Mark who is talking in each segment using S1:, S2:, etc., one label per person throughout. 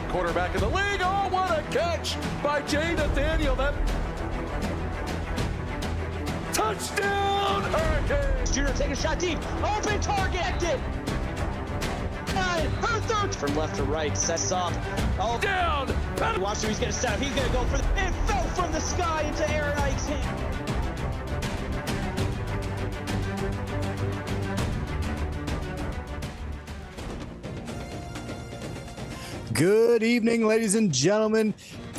S1: Quarterback in the league. Oh, what a catch by Jay Nathaniel. That touchdown, Hurricanes.
S2: Junior taking a shot deep. Open target. Her third from left to right. Sets up. Oh,
S1: down.
S2: Watch him. He's going to set up. He's going to go for the. It fell from the sky into Aaron Ike's hand.
S3: Good evening, ladies and gentlemen.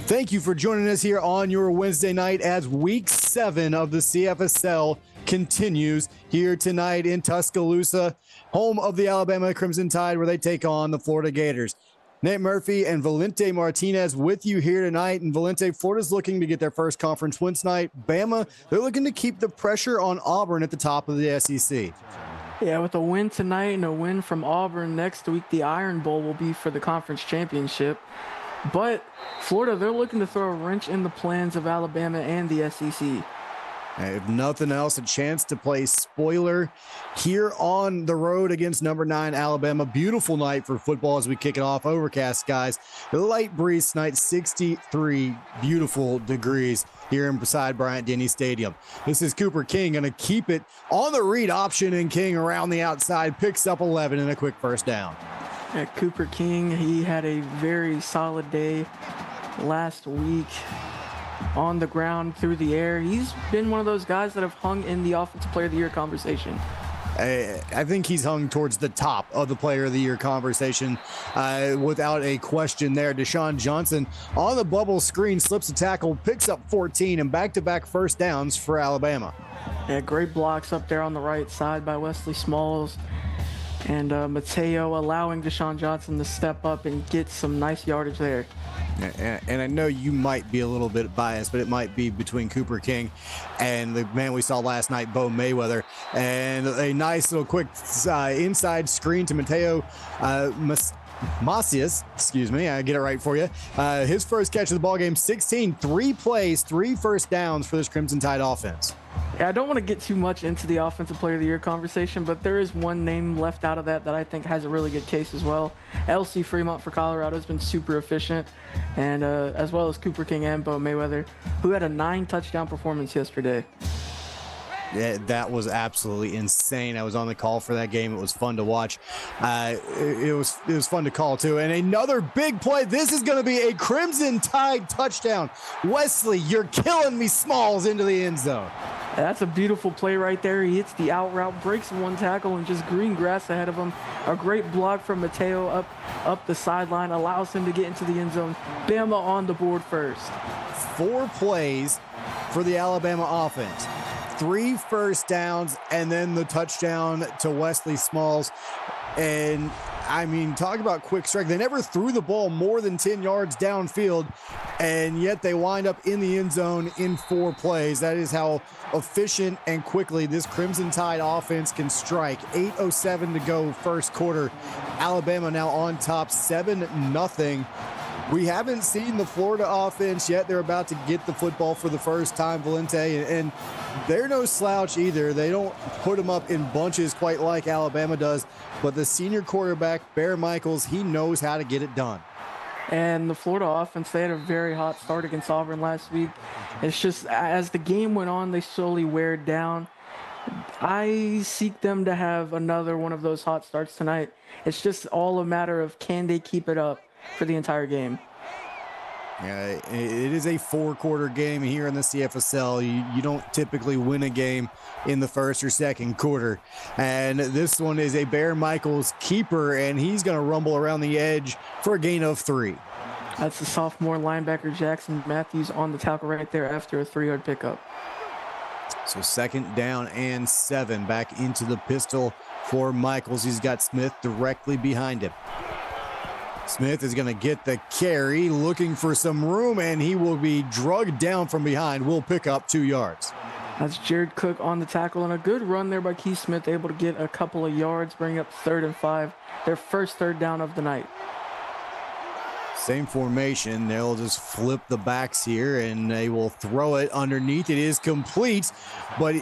S3: Thank you for joining us here on your Wednesday night as Week 7 of the CFSL continues here tonight in Tuscaloosa, home of the Alabama Crimson Tide, where they take on the Florida Gators. Nate Murphy and Valente Martinez with you here tonight. And Valente, Florida's looking to get their first conference win tonight. Bama, they're looking to keep the pressure on Auburn at the top of the SEC.
S4: Yeah, with a win tonight and a win from Auburn next week, the Iron Bowl will be for the conference championship. But Florida, they're looking to throw a wrench in the plans of Alabama and the SEC.
S3: If nothing else, a chance to play spoiler here on the road against number 9 Alabama. Beautiful night for football as we kick it off. Overcast skies, light breeze tonight, 63 beautiful degrees here inside Bryant-Denny Stadium. This is Cooper King going to keep it on the read option, and King around the outside picks up 11 and a quick first down.
S4: Yeah, Cooper King, he had a very solid day last week. On the ground, through the air. He's been one of those guys that have hung in the Offensive Player of the Year conversation.
S3: I think he's hung towards the top of the Player of the Year conversation without a question there. Deshaun Johnson on the bubble screen slips a tackle, picks up 14, and back-to-back first downs for Alabama.
S4: Yeah, great blocks up there on the right side by Wesley Smalls. And Mateo allowing Deshaun Johnson to step up and get some nice yardage there.
S3: And I know you might be a little bit biased, but it might be between Cooper King and the man we saw last night, Bo Mayweather. And a nice little quick inside screen to Mateo Macias, excuse me, I get it right for you. His first catch of the ballgame, 16, 3 plays, 3 first downs for this Crimson Tide offense.
S4: Yeah, I don't want to get too much into the Offensive Player of the Year conversation, but there is one name left out of that I think has a really good case as well. LC Fremont for Colorado has been super efficient, and as well as Cooper King and Bo Mayweather, who had a 9-touchdown performance yesterday.
S3: Yeah, that was absolutely insane. I was on the call for that game. It was fun to watch. It was fun to call too. And another big play. This is going to be a Crimson Tide touchdown. Wesley, you're killing me, Smalls into the end zone.
S4: That's a beautiful play right there. He hits the out route, breaks one tackle, and just green grass ahead of him. A great block from Mateo up the sideline, allows him to get into the end zone. Bama on the board first.
S3: 4 plays for the Alabama offense. 3 first downs, and then the touchdown to Wesley Smalls. And I mean, talk about quick strike. They never threw the ball more than 10 yards downfield, and yet they wind up in the end zone in 4 plays. That is how efficient and quickly this Crimson Tide offense can strike. 8:07 to go first quarter. Alabama now on top 7-0. We haven't seen the Florida offense yet. They're about to get the football for the first time, Valente, and they're no slouch either. They don't put them up in bunches quite like Alabama does, but the senior quarterback, Bear Michaels, he knows how to get it done.
S4: And the Florida offense, they had a very hot start against Auburn last week. It's just as the game went on, they slowly wear down. I seek them to have another one of those hot starts tonight. It's just all a matter of can they keep it up for the entire game.
S3: Yeah, it is a 4-quarter game here in the CFSL. You don't typically win a game in the first or second quarter. And this one is a Bear Michaels keeper, and he's going to rumble around the edge for a gain of 3.
S4: That's the sophomore linebacker Jackson Matthews on the tackle right there after a 3-yard pickup.
S3: So 2nd down and 7 back into the pistol for Michaels. He's got Smith directly behind him. Smith is going to get the carry, looking for some room, and he will be drugged down from behind. Will pick up 2 yards.
S4: That's Jared Cook on the tackle, and a good run there by Keith Smith, able to get a couple of yards, bring up 3rd and 5, their first 3rd down of the night.
S3: Same formation. They'll just flip the backs here, and they will throw it underneath. It is complete, but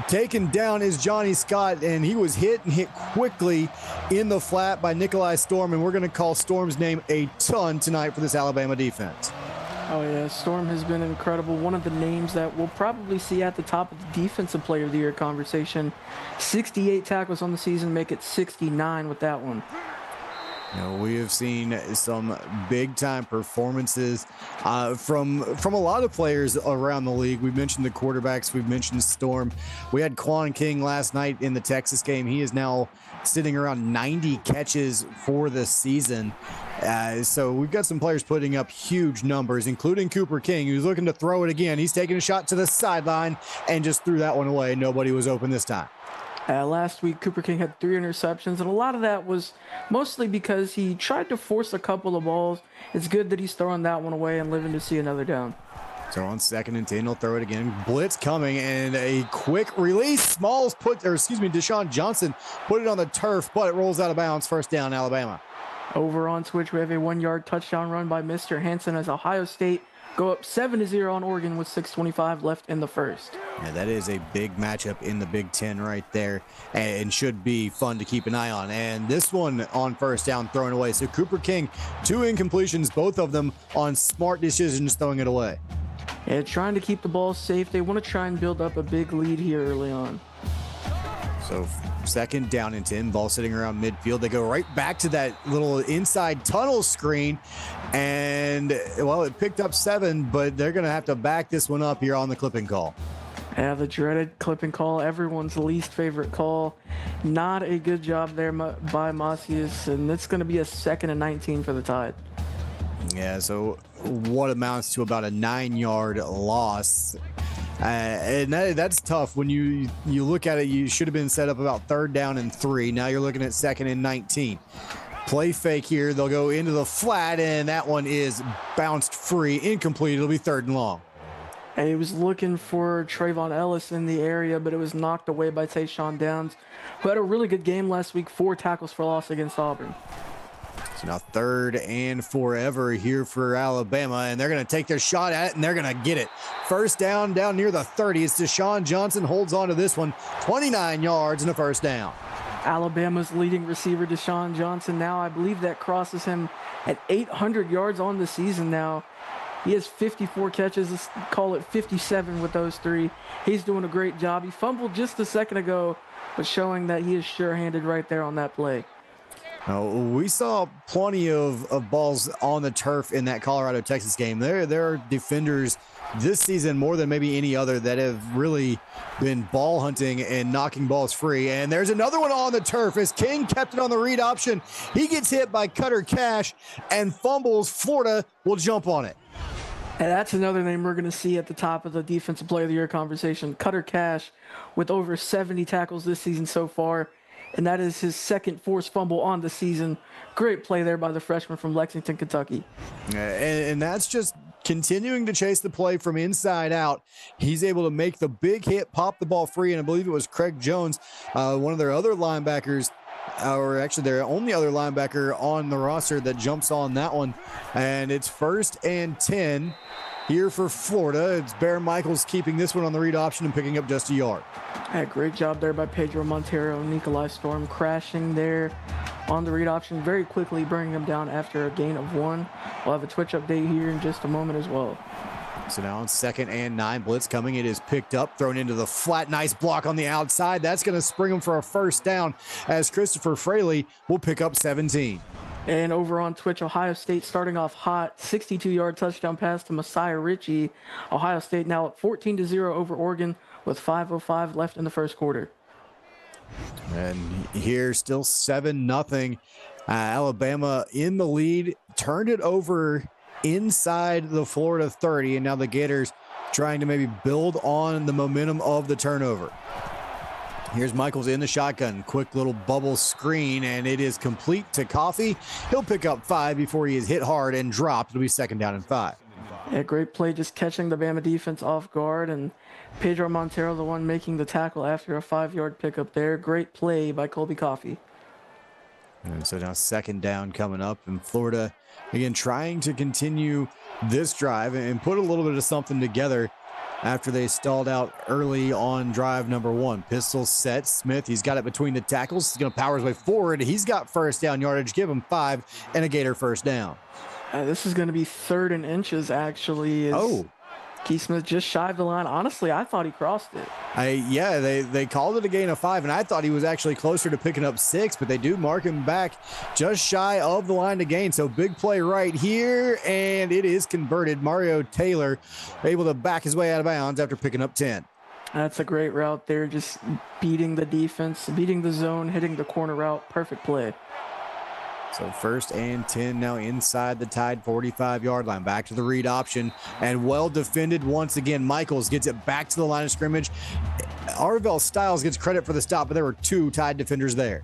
S3: taken down is Johnny Scott, and he was hit quickly in the flat by Nikolai Storm, and we're going to call Storm's name a ton tonight for this Alabama defense.
S4: Oh yeah, Storm has been incredible. One of the names that we'll probably see at the top of the Defensive Player of the Year conversation. 68 tackles on the season, make it 69 with that one.
S3: You know, we have seen some big-time performances from a lot of players around the league. We've mentioned the quarterbacks. We've mentioned Storm. We had Quan King last night in the Texas game. He is now sitting around 90 catches for the season. So we've got some players putting up huge numbers, including Cooper King, who's looking to throw it again. He's taking a shot to the sideline and just threw that one away. Nobody was open this time.
S4: Last week, Cooper King had 3 interceptions, and a lot of that was mostly because he tried to force a couple of balls. It's good that he's throwing that one away and living to see another down.
S3: So on 2nd and 10, he'll throw it again. Blitz coming, and a quick release. Deshaun Johnson put it on the turf, but it rolls out of bounds. 1st down, Alabama.
S4: Over on Twitch, we have a 1-yard touchdown run by Mr. Hansen as Ohio State go up 7-0 on Oregon with 6:25 left in the first.
S3: Yeah, that is a big matchup in the Big Ten right there, and should be fun to keep an eye on. And this one on 1st down, thrown away. So Cooper King, 2 incompletions, both of them on smart decisions, throwing it away.
S4: Yeah, trying to keep the ball safe. They want to try and build up a big lead here early on.
S3: So 2nd down and 10, ball sitting around midfield. They go right back to that little inside tunnel screen, and well, it picked up 7, but they're going to have to back this one up here on the clipping call.
S4: Yeah, the dreaded clipping call, everyone's least favorite call. Not a good job there by Macias, and it's going to be a 2nd and 19 for the Tide.
S3: Yeah, so what amounts to about a 9-yard loss. And that's tough when you look at it. You should have been set up about 3rd down and 3. Now you're looking at 2nd and 19. Play fake here. They'll go into the flat, and that one is bounced free, incomplete. It'll be 3rd and long.
S4: And he was looking for Trayvon Ellis in the area, but it was knocked away by Tayshawn Downs, who had a really good game last week, 4 tackles for loss against Auburn.
S3: So now 3rd and forever here for Alabama, and they're going to take their shot at it, and they're going to get it. 1st down near the 30. It's Deshaun Johnson holds on to this one. 29 yards and a 1st down.
S4: Alabama's leading receiver, Deshaun Johnson, now I believe that crosses him at 800 yards on the season now. He has 54 catches, let's call it 57 with those 3. He's doing a great job. He fumbled just a second ago, but showing that he is sure-handed right there on that play.
S3: We saw plenty of balls on the turf in that Colorado-Texas game. There are defenders this season more than maybe any other that have really been ball hunting and knocking balls free. And there's another one on the turf as King kept it on the read option. He gets hit by Cutter Cash and fumbles. Florida will jump on it.
S4: And that's another name we're going to see at the top of the Defensive Player of the Year conversation. Cutter Cash with over 70 tackles this season so far. And that is his 2nd forced fumble on the season. Great play there by the freshman from Lexington, Kentucky.
S3: And that's just continuing to chase the play from inside out. He's able to make the big hit, pop the ball free, and I believe it was Craig Jones, one of their other linebackers, or actually their only other linebacker on the roster that jumps on that one. And it's 1st and 10 here for Florida. It's Bear Michaels keeping this one on the read option and picking up just a yard.
S4: Great job there by Pedro Montero. Nikolai Storm crashing there on the read option, very quickly bringing him down after a gain of 1. We'll have a Twitch update here in just a moment as well.
S3: So now on 2nd and 9, blitz coming. It is picked up, thrown into the flat. Nice block on the outside. That's going to spring him for a first down as Christopher Fraley will pick up 17.
S4: And over on Twitch, Ohio State starting off hot. 62-yard touchdown pass to Messiah Ritchie. Ohio State now up 14-0 over Oregon with 5:05 left in the first quarter.
S3: And here still 7-0. Alabama in the lead, turned it over inside the Florida 30, and now the Gators trying to maybe build on the momentum of the turnover. Here's Michaels in the shotgun. Quick little bubble screen, and it is complete to Coffee. He'll pick up 5 before he is hit hard and dropped. It'll be 2nd down and 5.
S4: Yeah, great play just catching the Bama defense off guard, and Pedro Montero the one making the tackle after a 5-yard pickup there. Great play by Colby Coffee.
S3: And so now 2nd down coming up, and Florida again trying to continue this drive and put a little bit of something together after they stalled out early on drive number 1. Pistol set. Smith, he's got it between the tackles. He's going to power his way forward. He's got first down yardage. Give him 5 and a Gator first down.
S4: This is going to be 3rd and inches, actually. Keith Smith just shy of the line. Honestly, I thought he crossed it.
S3: Yeah, they called it a gain of 5, and I thought he was actually closer to picking up 6, but they do mark him back just shy of the line to gain. So big play right here, and it is converted. Mario Taylor able to back his way out of bounds after picking up 10.
S4: That's a great route there, just beating the defense, beating the zone, hitting the corner route. Perfect play.
S3: So 1st and 10 now inside the Tide 45-yard line. Back to the read option and well defended once again. Michaels gets it back to the line of scrimmage. Arvell Styles gets credit for the stop, but there were 2 Tide defenders there.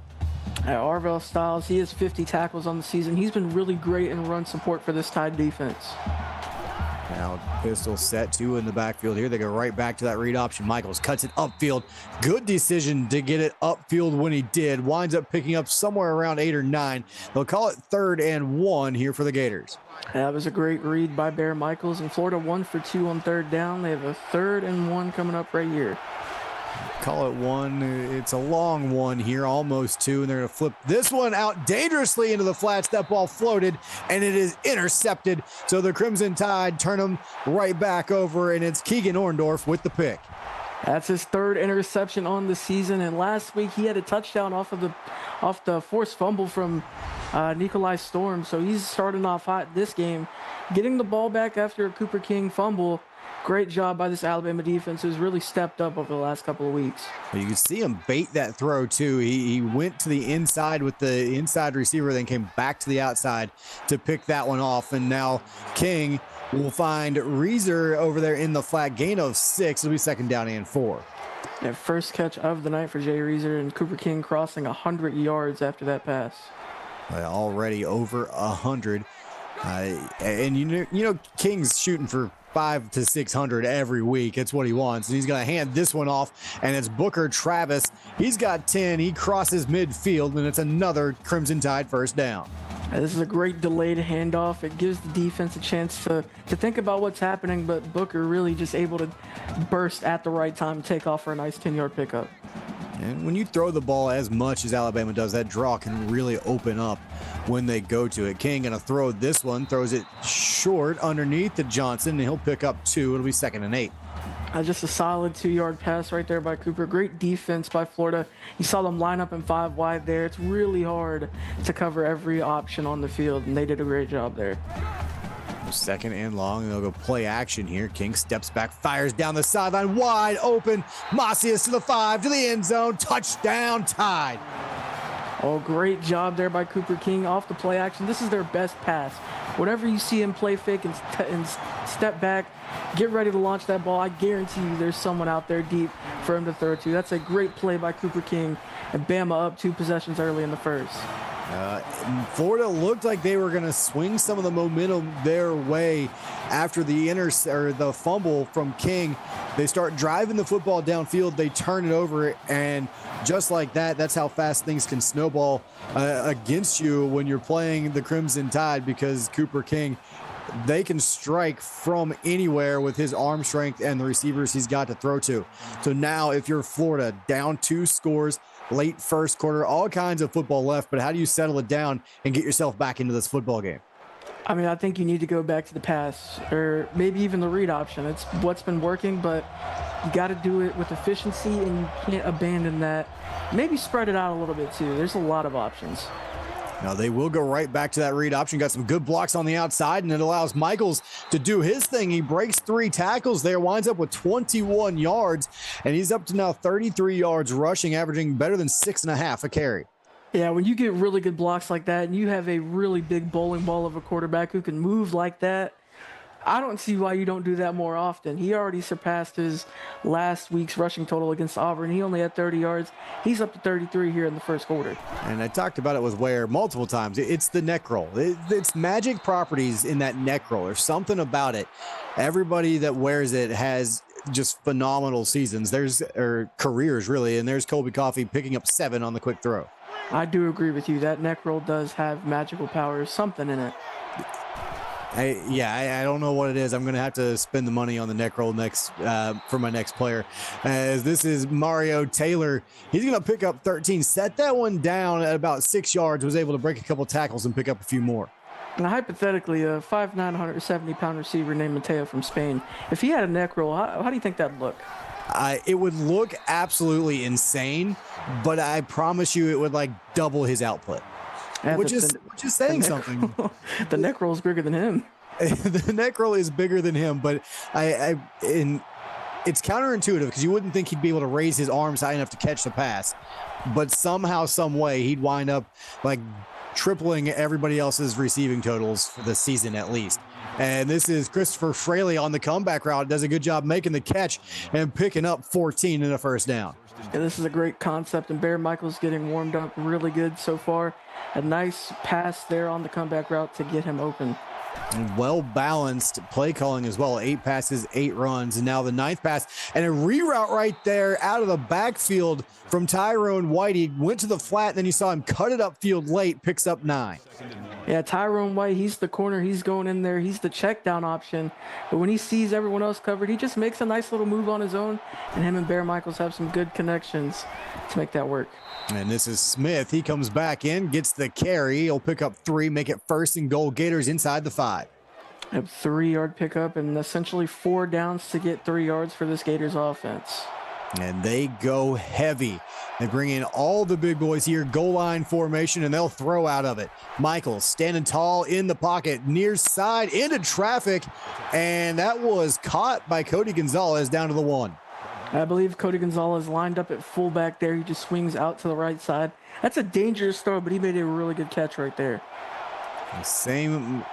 S4: Arvell Styles, he has 50 tackles on the season. He's been really great in run support for this Tide defense.
S3: Now pistol set 2 in the backfield here. They go right back to that read option. Michaels cuts it upfield. Good decision to get it upfield when he did. Winds up picking up somewhere around 8 or 9. They'll call it 3rd and 1 here for the Gators.
S4: That was a great read by Bear Michaels, and Florida 1 for 2 on 3rd down. They have a 3rd and 1 coming up right here.
S3: Call it 1. It's a long one here, almost 2, and they're going to flip this one out dangerously into the flats. That ball floated, and it is intercepted. So the Crimson Tide turn them right back over, and it's Keegan Orndorff with the pick.
S4: That's his 3rd interception on the season, and last week he had a touchdown off the forced fumble from Nikolai Storm. So he's starting off hot this game, getting the ball back after a Cooper King fumble. Great job by this Alabama defense, who's really stepped up over the last couple of weeks.
S3: You can see him bait that throw, too. He went to the inside with the inside receiver, then came back to the outside to pick that one off. And now King will find Reeser over there in the flat. Gain of 6. It'll be 2nd down and 4.
S4: Yeah, first catch of the night for Jay Reeser, and Cooper King crossing 100 yards after that pass.
S3: Already over 100. And you know King's shooting for 500 to 600 every week. It's what he wants. And he's going to hand this one off, and it's Booker Travis. He's got 10. He crosses midfield, and it's another Crimson Tide first down.
S4: This is a great delayed handoff. It gives the defense a chance to think about what's happening, but Booker really just able to burst at the right time and take off for a nice 10-yard pickup.
S3: And when you throw the ball as much as Alabama does, that draw can really open up when they go to it. King going to throw this one, throws it short underneath to Johnson, and he'll pick up 2. It'll be 2nd and 8.
S4: Just a solid 2-yard pass right there by Cooper. Great defense by Florida. You saw them line up in 5 wide there. It's really hard to cover every option on the field, and they did a great job there.
S3: 2nd and long. They'll go play action here. King steps back, fires down the sideline, wide open. Macias to the 5, to the end zone. Touchdown, Tide.
S4: Oh, great job there by Cooper King off the play action. This is their best pass. Whenever you see him play fake and step back, get ready to launch that ball. I guarantee you there's someone out there deep for him to throw to. That's a great play by Cooper King, and Bama up 2 possessions early in the first.
S3: Florida looked like they were going to swing some of the momentum their way after the fumble from King. They start driving the football downfield. They turn it over, and just like that, that's how fast things can snowball against you when you're playing the Crimson Tide, because Cooper King they can strike from anywhere with his arm strength and the receivers he's got to throw to. So now if you're Florida, down 2 scores, late first quarter, all kinds of football left, but how do you settle it down and get yourself back into this football game?
S4: I mean, I think you need to go back to the pass or maybe even the read option. It's what's been working, but you got to do it with efficiency, and you can't abandon that. Maybe spread it out a little bit too. There's a lot of options.
S3: Now they will go right back to that read option. Got some good blocks on the outside, and it allows Michaels to do his thing. He breaks 3 tackles there, winds up with 21 yards, and he's up to now 33 yards rushing, averaging better than 6.5 a carry.
S4: Yeah, when you get really good blocks like that and you have a really big bowling ball of a quarterback who can move like that, I don't see why you don't do that more often. He already surpassed his last week's rushing total against Auburn. He only had 30 yards. He's up to 33 here in the first quarter.
S3: And I talked about it with Ware multiple times. It's the neck roll. It's magic properties in that neck roll. There's something about it. Everybody that wears it has just phenomenal seasons. Or careers, really. And there's Colby Coffey picking up 7 on the quick throw.
S4: I do agree with you. That neck roll does have magical powers, something in it.
S3: I don't know what it is. I'm going to have to spend the money on the neck roll next for my next player. As this is Mario Taylor. He's going to pick up 13, set that one down at about 6 yards, was able to break a couple tackles and pick up a few more.
S4: Now, hypothetically, a 5'9", 170-pound receiver named Mateo from Spain, if he had a neck roll, how do you think that'd look?
S3: It would look absolutely insane, but I promise you it would like double his output.
S4: Yeah,
S3: which is saying something.
S4: The neck roll is bigger than him.
S3: The neck roll is bigger than him, but it's counterintuitive because you wouldn't think he'd be able to raise his arms high enough to catch the pass, but somehow, some way, he'd wind up like tripling everybody else's receiving totals for the season at least. And this is Christopher Fraley on the comeback route. Does a good job making the catch and picking up 14 in a first down.
S4: Yeah, this is a great concept, and Bear Michaels getting warmed up really good so far. A nice pass there on the comeback route to get him open.
S3: Well-balanced play calling as well. 8 passes, 8 runs, and now the 9th pass. And a reroute right there out of the backfield from Tyrone White. He went to the flat, and then you saw him cut it upfield late, picks up 9.
S4: Yeah, Tyrone White, he's the corner. He's going in there. He's the check down option. But when he sees everyone else covered, he just makes a nice little move on his own, and him and Bear Michaels have some good connections to make that work.
S3: And this is Smith. He comes back in, gets the carry. He'll pick up 3, make it 1st and goal. Gators inside the 5.
S4: A 3-yard pickup and essentially 4 downs to get 3 yards for this Gators offense.
S3: And they go heavy. They bring in all the big boys here, goal line formation, and they'll throw out of it. Michaels standing tall in the pocket, near side, into traffic, and that was caught by Cody Gonzalez down to the 1.
S4: I believe Cody Gonzalez lined up at fullback there. He just swings out to the right side. That's a dangerous throw, but he made a really good catch right there.
S3: Same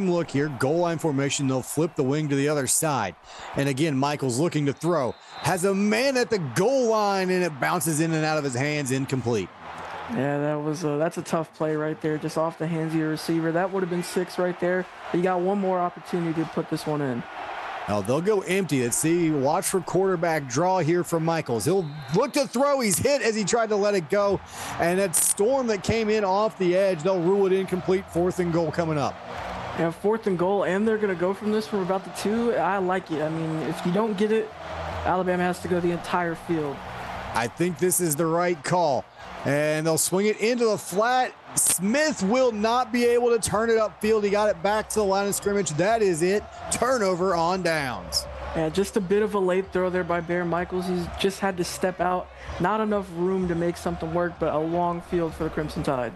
S3: look here. Goal line formation. They'll flip the wing to the other side. And again, Michaels looking to throw. Has a man at the goal line, and it bounces in and out of his hands, incomplete.
S4: Yeah, that's a tough play right there, just off the hands of your receiver. That would have been 6 right there. But you got one more opportunity to put this one in.
S3: Now they'll go empty. Let's see. Watch for quarterback draw here from Michaels. He'll look to throw. He's hit as he tried to let it go. And that storm that came in off the edge, they'll rule it incomplete. 4th and goal coming up.
S4: Yeah, 4th and goal, and they're going to go from this from about the 2. I like it. I mean, if you don't get it, Alabama has to go the entire field.
S3: I think this is the right call. And they'll swing it into the flat. Smith will not be able to turn it upfield. He got it back to the line of scrimmage. That is it. Turnover on downs.
S4: Yeah, just a bit of a late throw there by Bear Michaels. He's just had to step out. Not enough room to make something work, but a long field for the Crimson Tide.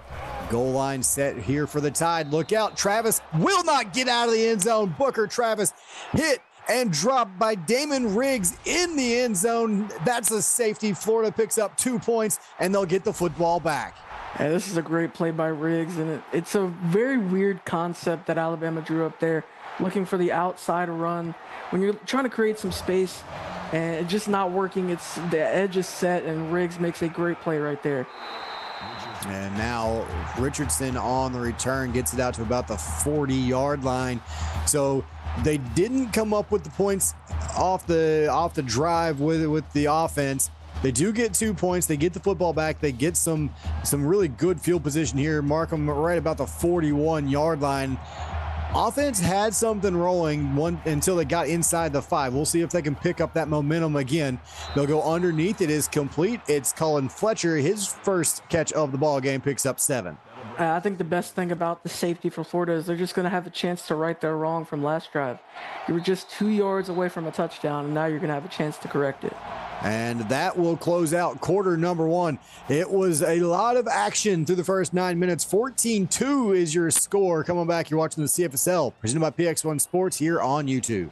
S3: Goal line set here for the Tide. Look out. Travis will not get out of the end zone. Booker Travis hit and dropped by Damon Riggs in the end zone. That's a safety. Florida picks up 2 points, and they'll get the football back.
S4: Yeah, this is a great play by Riggs, and it's a very weird concept that Alabama drew up there, looking for the outside run. When you're trying to create some space and it's just not working, it's the edge is set, and Riggs makes a great play right there.
S3: And now Richardson on the return gets it out to about the 40-yard line. So they didn't come up with the points off the drive with the offense. They do get 2 points. They get the football back. They get some really good field position here. Mark them right about the 41-yard line. Offense had something rolling until they got inside the 5. We'll see if they can pick up that momentum again. They'll go underneath. It is complete. It's Cullen Fletcher. His first catch of the ball game picks up 7.
S4: I think the best thing about the safety for Florida is they're just going to have a chance to right their wrong from last drive. You were just 2 yards away from a touchdown, and now you're going to have a chance to correct it.
S3: And that will close out quarter number 1. It was a lot of action through the first 9 minutes. 14-2 is your score. Coming back, you're watching the CFSL, presented by PX1 Sports here on YouTube.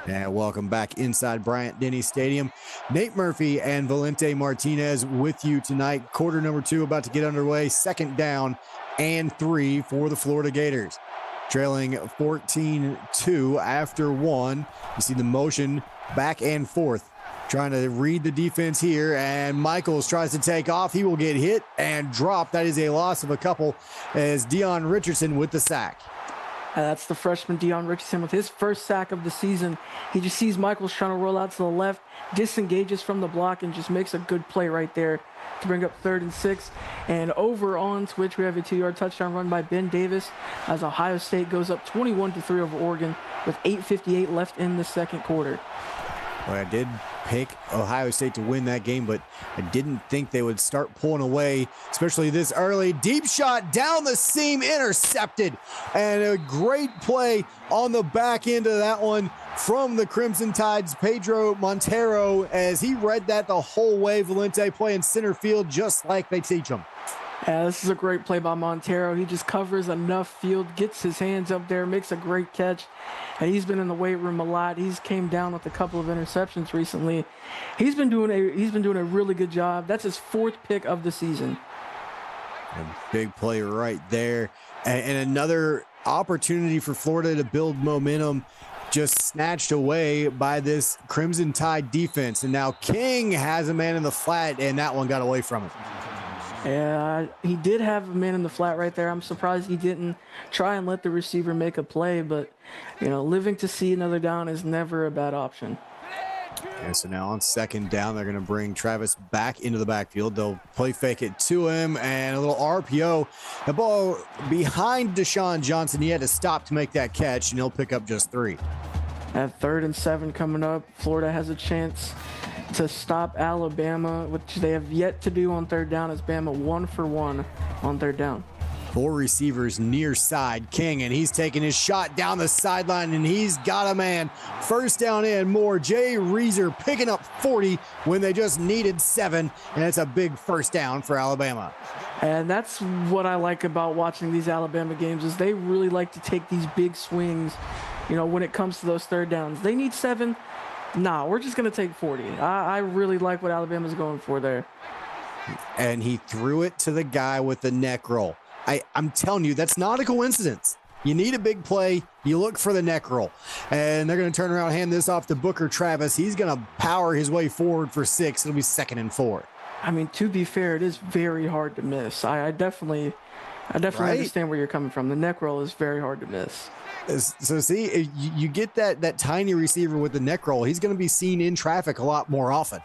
S3: And welcome back inside Bryant-Denny Stadium. Nate Murphy and Valente Martinez with you tonight. Quarter number 2 about to get underway. 2nd down and 3 for the Florida Gators. Trailing 14-2 after 1. You see the motion back and forth. Trying to read the defense here, and Michaels tries to take off. He will get hit and drop. That is a loss of a couple as Dion Richardson with the sack.
S4: That's the freshman Dion Richardson with his first sack of the season. He just sees Michaels trying to roll out to the left, disengages from the block, and just makes a good play right there to bring up 3rd and 6. And over on Twitch, we have a 2-yard touchdown run by Ben Davis as Ohio State goes up 21-3 over Oregon with 8:58 left in the second quarter.
S3: Well, I did pick Ohio State to win that game, but I didn't think they would start pulling away, especially this early. Deep shot down the seam, intercepted, and a great play on the back end of that one from the Crimson Tide's Pedro Montero as he read that the whole way. Valente playing center field just like they teach him.
S4: Yeah, this is a great play by Montero. He just covers enough field, gets his hands up there, makes a great catch. And he's been in the weight room a lot. He's came down with a couple of interceptions recently. He's been doing a really good job. That's his 4th pick of the season.
S3: A big play right there. And another opportunity for Florida to build momentum just snatched away by this Crimson Tide defense. And now King has a man in the flat, and that one got away from him.
S4: Yeah, he did have a man in the flat right there. I'm surprised he didn't try and let the receiver make a play, but, living to see another down is never a bad option.
S3: Yeah, so now on 2nd down, they're going to bring Travis back into the backfield. They'll play fake it to him, and a little RPO. The ball behind Deshaun Johnson. He had to stop to make that catch, and he'll pick up just 3.
S4: At 3rd and 7 coming up, Florida has a chance to stop Alabama, which they have yet to do on 3rd down, as Bama 1 for 1 on 3rd down.
S3: 4 receivers near side. King, and he's taking his shot down the sideline, and he's got a man. 1st down and more. Jay Reeser picking up 40 when they just needed 7, and it's a big 1st down for Alabama.
S4: And that's what I like about watching these Alabama games is they really like to take these big swings, when it comes to those 3rd downs. They need 7. Nah, we're just going to take 40. I really like what Alabama's going for there.
S3: And he threw it to the guy with the neck roll. I'm telling you, that's not a coincidence. You need a big play. You look for the neck roll. And they're going to turn around, hand this off to Booker Travis. He's going to power his way forward for 6. It'll be 2nd and 4.
S4: I mean, to be fair, it is very hard to miss. I definitely right? Understand where you're coming from. The neck roll is very hard to miss.
S3: So see, you get that tiny receiver with the neck roll. He's going to be seen in traffic a lot more often.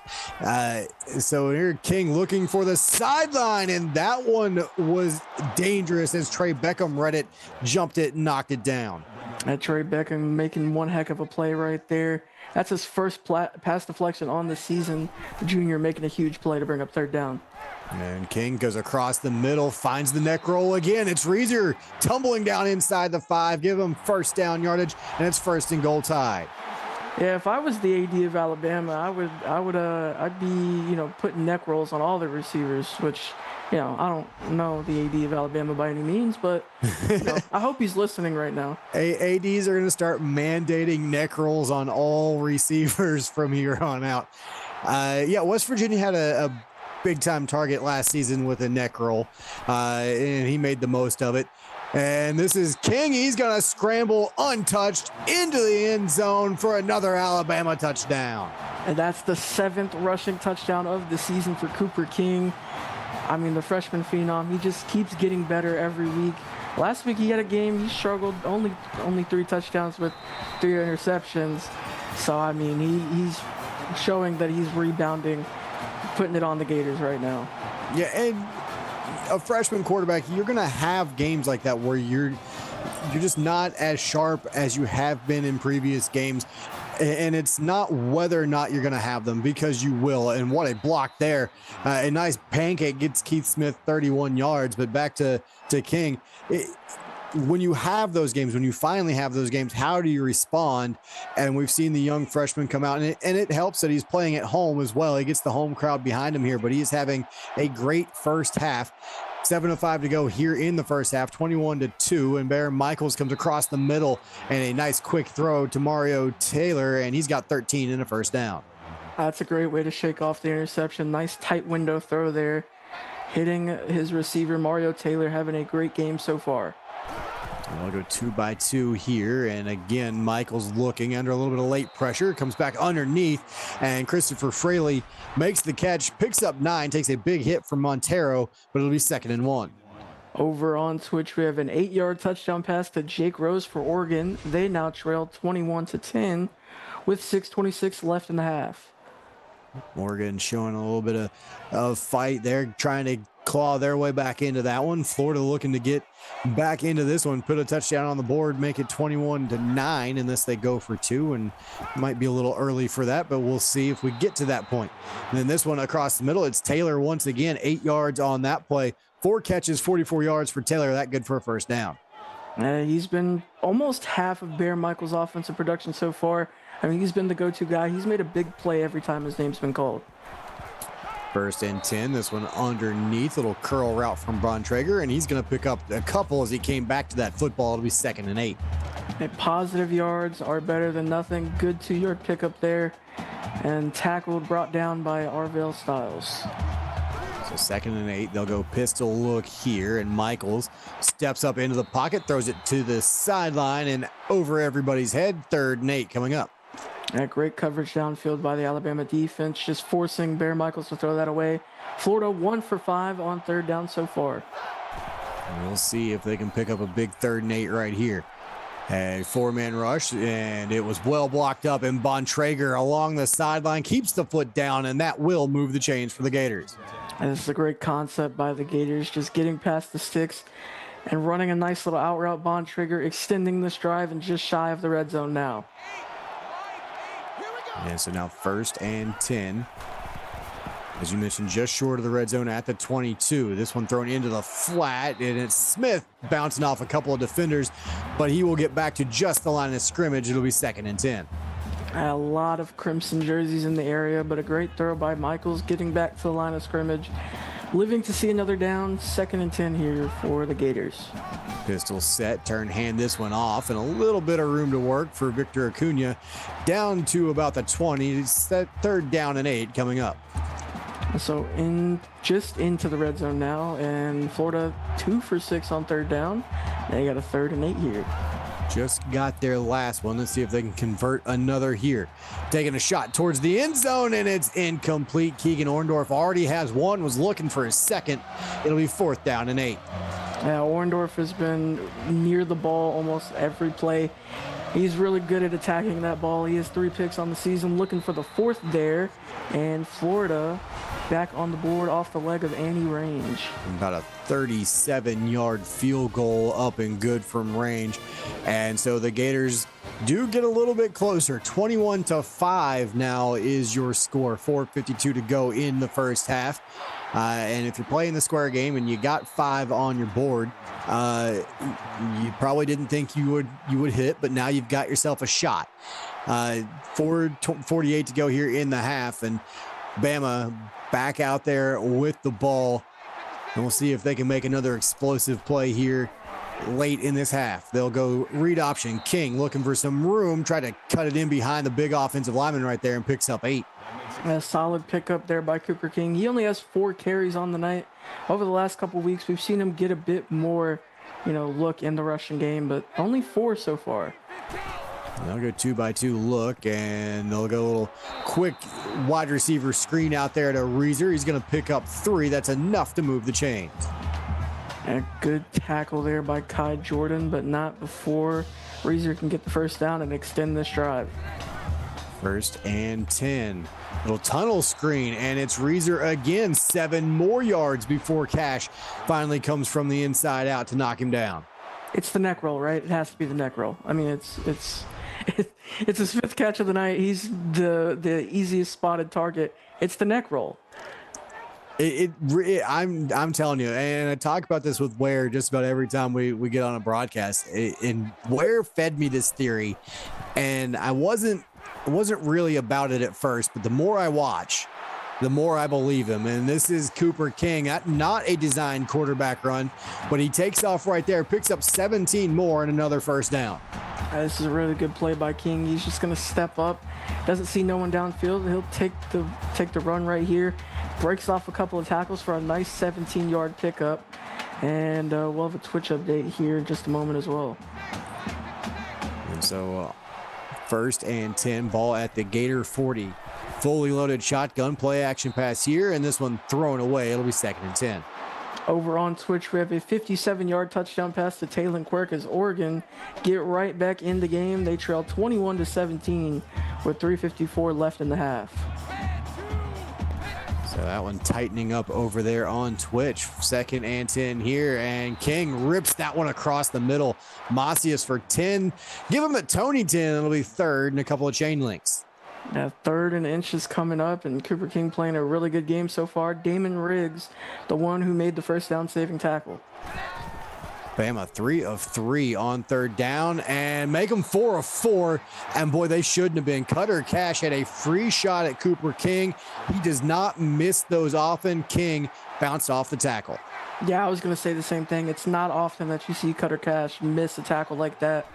S3: So here King looking for the sideline, and that one was dangerous as Trey Beckham read it, jumped it, and knocked it down.
S4: And Trey Beckham making one heck of a play right there. That's his first pass deflection on the season. The junior making a huge play to bring up 3rd down.
S3: And King goes across the middle, finds the neck roll again. It's Reeser tumbling down inside the 5, give him 1st down yardage, and it's 1st and goal Tide.
S4: Yeah, if I was the AD of Alabama, I'd be, putting neck rolls on all the receivers, which, I don't know the AD of Alabama by any means, but I hope he's listening right now.
S3: ADs are going to start mandating neck rolls on all receivers from here on out. West Virginia had a big-time target last season with a neck roll, and he made the most of it. And this is King. He's going to scramble untouched into the end zone for another Alabama touchdown.
S4: And that's the 7th rushing touchdown of the season for Cooper King. I mean, the freshman phenom, he just keeps getting better every week. Last week he had a game, he struggled, only 3 touchdowns with 3 interceptions. So, I mean, he's showing that he's rebounding, putting it on the Gators right now.
S3: Yeah, and a freshman quarterback, you're going to have games like that where you're just not as sharp as you have been in previous games. And it's not whether or not you're going to have them, because you will. And what a block there. A nice pancake gets Keith Smith 31 yards. But back to King. When you have those games, when you finally have those games, how do you respond? And we've seen the young freshman come out, and it helps that he's playing at home as well. He gets the home crowd behind him here, but he is having a great first half. 7:05 to go here in the first half, 21-2, and Bear Michaels comes across the middle and a nice quick throw to Mario Taylor, and he's got 13 in a first down.
S4: That's a great way to shake off the interception. Nice tight window throw there, hitting his receiver, Mario Taylor, having a great game so far.
S3: We'll go 2-2 here, and again, Michaels looking under a little bit of late pressure, comes back underneath, and Christopher Fraley makes the catch, picks up 9, takes a big hit from Montero, but it'll be 2nd and 1.
S4: Over on Twitch, we have an 8-yard touchdown pass to Jake Rose for Oregon. They now trail 21-10 with 6:26 left in the half.
S3: Oregon showing a little bit of fight there, trying to claw their way back into that one. Florida looking to get back into this one, put a touchdown on the board, make it 21-9 unless they go for 2, and might be a little early for that, but we'll see if we get to that point. And then this one across the middle, it's Taylor once again, 8 yards on that play, 4 catches, 44 yards for Taylor. That good for a first down.
S4: He's been almost half of Bear Michaels' offensive production so far. I mean, he's been the go-to guy. He's made a big play every time his name's been called.
S3: 1st and 10, this one underneath, little curl route from Bontrager, and he's going to pick up a couple as he came back to that football. It'll be 2nd and 8.
S4: Positive yards are better than nothing. Good 2-yard pickup there, and tackled, brought down by Arvell Styles.
S3: So 2nd and 8, they'll go pistol look here, and Michaels steps up into the pocket, throws it to the sideline and over everybody's head. 3rd and 8 coming up.
S4: Great coverage downfield by the Alabama defense, just forcing Bear Michaels to throw that away. Florida 1 for 5 on 3rd down so far.
S3: We'll see if they can pick up a big 3rd and 8 right here. A 4-man rush, and it was well blocked up, and Bontrager along the sideline keeps the foot down, and that will move the chains for the Gators.
S4: And this is a great concept by the Gators, just getting past the sticks and running a nice little out route. Bontrager extending this drive and just shy of the red zone now.
S3: And so now 1st and 10. As you mentioned, just short of the red zone at the 22. This one thrown into the flat, and it's Smith bouncing off a couple of defenders, but he will get back to just the line of scrimmage. It'll be 2nd and 10.
S4: A lot of crimson jerseys in the area, but a great throw by Michaels, getting back to the line of scrimmage. Living to see another down. 2nd and 10 here for the Gators.
S3: Pistol set, turn hand this one off, and a little bit of room to work for Victor Acuna. Down to about the 20. It's that 3rd down and 8 coming up.
S4: So just into the red zone now, and Florida 2 for 6 on 3rd down. They got a 3rd and 8 here.
S3: Just got their last one. Let's see if they can convert another here. Taking a shot towards the end zone, and it's incomplete. Keegan Orndorff already has one, was looking for his 2nd. It'll be 4th down and 8.
S4: Orndorff has been near the ball almost every play. He's really good at attacking that ball. He has 3 picks on the season, looking for the 4th there, and Florida back on the board off the leg of Annie Range.
S3: About a 37-yard field goal up and good from range. And so the Gators do get a little bit closer. 21-5 now is your score. 4:52 to go in the first half. And if you're playing the square game and you got 5 on your board, you probably didn't think you would hit, but now you've got yourself a shot. 4:48 to go here in the half, and Bama back out there with the ball, and we'll see if they can make another explosive play here late in this half. They'll go read option. King looking for some room, try to cut it in behind the big offensive lineman right there, and picks up 8.
S4: A solid pickup there by Cooper King. He only has 4 carries on the night. Over the last couple weeks, we've seen him get a bit more, look in the rushing game, but only 4 so far.
S3: They'll go 2-2 look, and they'll go a little quick wide receiver screen out there to Reeser. He's going to pick up 3. That's enough to move the chains.
S4: A good tackle there by Kai Jordan, but not before Reeser can get the first down and extend this drive.
S3: First and 10. Little tunnel screen, and it's Reeser again. 7 more yards before Cash finally comes from the inside out to knock him down.
S4: It's the neck roll, right? It has to be the neck roll. I mean, it's his 5th catch of the night. He's the easiest spotted target. It's the neck roll.
S3: I'm telling you, and I talk about this with Ware just about every time we get on a broadcast. And Ware fed me this theory, and I wasn't really about it at first, but the more I watch, the more I believe him. And this is Cooper King, not a designed quarterback run, but he takes off right there, picks up 17 more and another first down.
S4: This is a really good play by King. He's just going to step up. Doesn't see no one downfield. He'll take the run right here. Breaks off a couple of tackles for a nice 17-yard pickup. And we'll have a Twitch update here in just a moment as well.
S3: And so first and 10, ball at the Gator 40. Fully loaded shotgun, play action pass here, and this one thrown away. It'll be 2nd and 10.
S4: Over on Twitch, we have a 57-yard touchdown pass to Taylor Quirk as Oregon get right back in the game. They trail 21-17 with 3:54 left in the half.
S3: So that one tightening up over there on Twitch. 2nd and 10 here, and King rips that one across the middle. Macias for 10. Give him the Tony 10. It'll be 3rd and a couple of chain links.
S4: That 3rd and inches coming up, and Cooper King playing a really good game so far. Damon Riggs, the one who made the first down saving tackle.
S3: Bama 3 of 3 on 3rd down, and make them 4 of 4. And boy, they shouldn't have been. Cutter Cash had a free shot at Cooper King. He does not miss those often. King bounced off the tackle.
S4: Yeah, I was going to say the same thing. It's not often that you see Cutter Cash miss a tackle like that,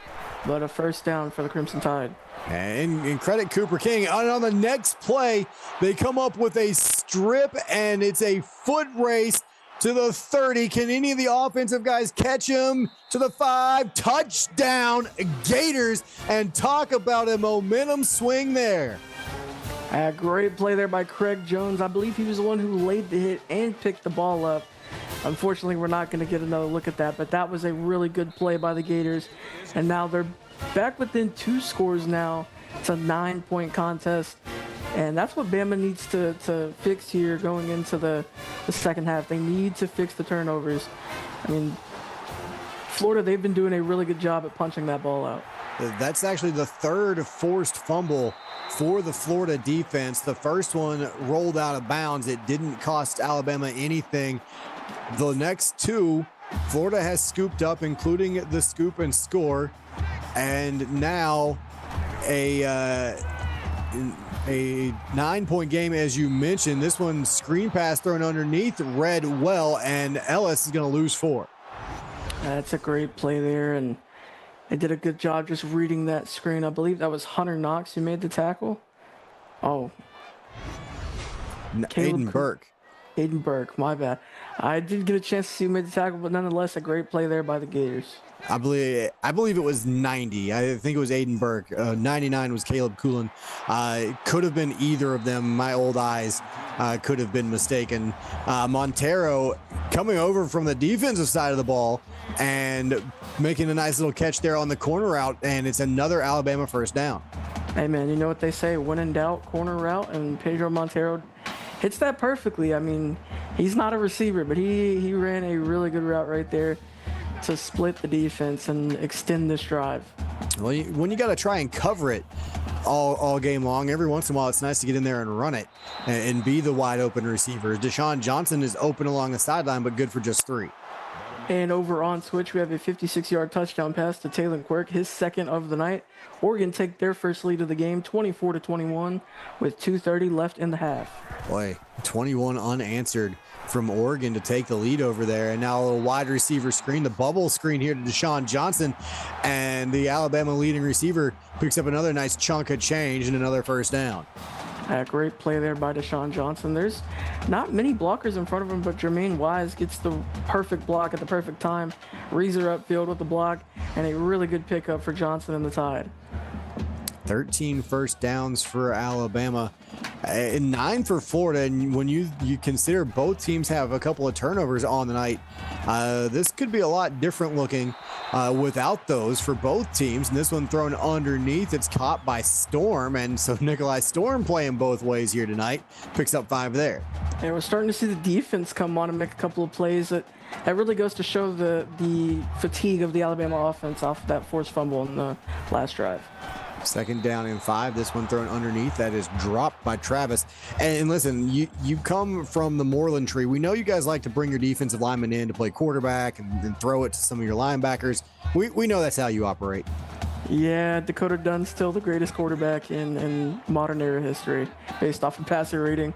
S4: but a first down for the Crimson Tide.
S3: And credit Cooper King. And on the next play, they come up with a strip, and it's a foot race to the 30. Can any of the offensive guys catch him? To the 5. Touchdown, Gators. And talk about a momentum swing there.
S4: A great play there by Craig Jones. I believe he was the one who laid the hit and picked the ball up. Unfortunately, we're not going to get another look at that, but that was a really good play by the Gators. And now they're back within 2 scores now. It's a 9-point contest. And that's what Bama needs to fix here going into the second half. They need to fix the turnovers. I mean, Florida, they've been doing a really good job at punching that ball out.
S3: That's actually the 3rd forced fumble for the Florida defense. The first one rolled out of bounds. It didn't cost Alabama anything. The next 2, Florida has scooped up, including the scoop and score. And now a 9-point game, as you mentioned. This one, screen pass thrown underneath, read well, and Ellis is going to lose 4.
S4: That's a great play there, and they did a good job just reading that screen. I believe that was Hunter Knox who made the tackle. Oh.
S3: Aiden Burke.
S4: Aiden Burke, my bad. I did get a chance to see who made the tackle, but nonetheless, a great play there by the Gators.
S3: I believe it was 90. I think it was Aiden Burke. 99 was Caleb Coolin. It could have been either of them. My old eyes could have been mistaken. Montero coming over from the defensive side of the ball and making a nice little catch there on the corner route, and it's another Alabama first down.
S4: Hey, man, you know what they say, when in doubt, corner route, and Pedro Montero hits that perfectly. I mean, he's not a receiver, but he ran a really good route right there to split the defense and extend this drive.
S3: Well, when you got to try and cover it all game long, every once in a while it's nice to get in there and run it and be the wide open receiver. Deshaun Johnson is open along the sideline, but good for just 3.
S4: And over on Twitch, we have a 56-yard touchdown pass to Taylor Quirk, his 2nd of the night. Oregon take their first lead of the game, 24-21, with 2:30 left in the half.
S3: Boy, 21 unanswered from Oregon to take the lead over there. And now a little wide receiver screen, the bubble screen here to Deshaun Johnson. And the Alabama leading receiver picks up another nice chunk of change and another first down.
S4: Great play there by Deshaun Johnson. There's not many blockers in front of him, but Jermaine Wise gets the perfect block at the perfect time. Reeser upfield with the block, and a really good pickup for Johnson and the Tide.
S3: 13 first downs for Alabama. And 9 for Florida, and when you consider both teams have a couple of turnovers on the night, this could be a lot different looking without those for both teams. And this one thrown underneath, it's caught by Storm, and so Nikolai Storm playing both ways here tonight, picks up 5 there.
S4: And we're starting to see the defense come on and make a couple of plays that really goes to show the fatigue of the Alabama offense off that forced fumble in the last drive.
S3: 2nd down and 5. This one thrown underneath. That is dropped by Travis. And listen, you come from the Moreland tree. We know you guys like to bring your defensive linemen in to play quarterback and throw it to some of your linebackers. We know that's how you operate.
S4: Yeah, Dakota Dunn's still the greatest quarterback in modern era history based off of passer rating.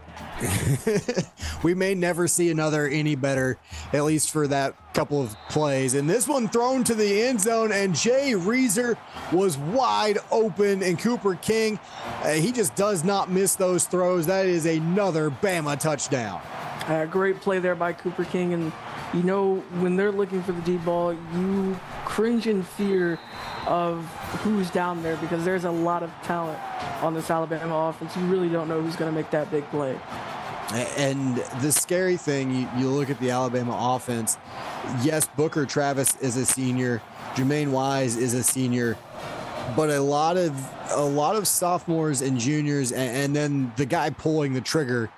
S3: We may never see another any better, at least for that couple of plays. And this one thrown to the end zone, and Jay Reeser was wide open, and Cooper King, he just does not miss those throws. That is another Bama touchdown.
S4: Great play there by Cooper King, and you know, when they're looking for the deep ball, you cringe in fear of who's down there because there's a lot of talent on this Alabama offense. You really don't know who's going to make that big play.
S3: And the scary thing, you look at the Alabama offense. Yes, Booker Travis is a senior. Jermaine Wise is a senior. But a lot of sophomores and juniors, and then the guy pulling the trigger.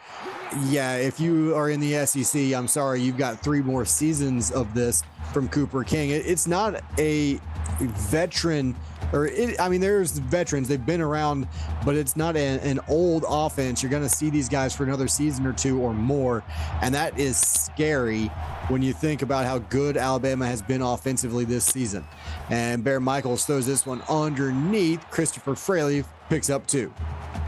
S3: Yeah, if you are in the SEC, I'm sorry, you've got 3 more seasons of this from Cooper King. It's not a veteran, there's veterans, they've been around, but it's not an old offense. You're going to see these guys for another season or 2 or more, and that is scary when you think about how good Alabama has been offensively this season. And Bear Michaels throws this one underneath. Christopher Fraley picks up 2.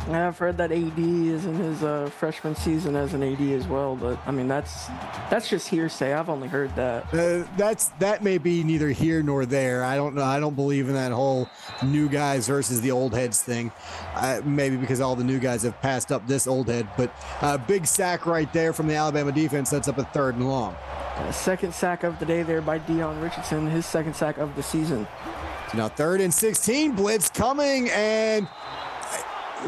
S4: I've heard that AD is in his freshman season as an AD as well, but I mean that's just hearsay. I've only heard that.
S3: That may be neither here nor there. I don't know. I don't believe in that whole new guys versus the old heads thing. Maybe because all the new guys have passed up this old head, but big sack right there from the Alabama defense sets up a 3rd and long.
S4: 2nd sack of the day there by Deion Richardson, his 2nd sack of the season.
S3: So now 3rd and 16, blitz coming, and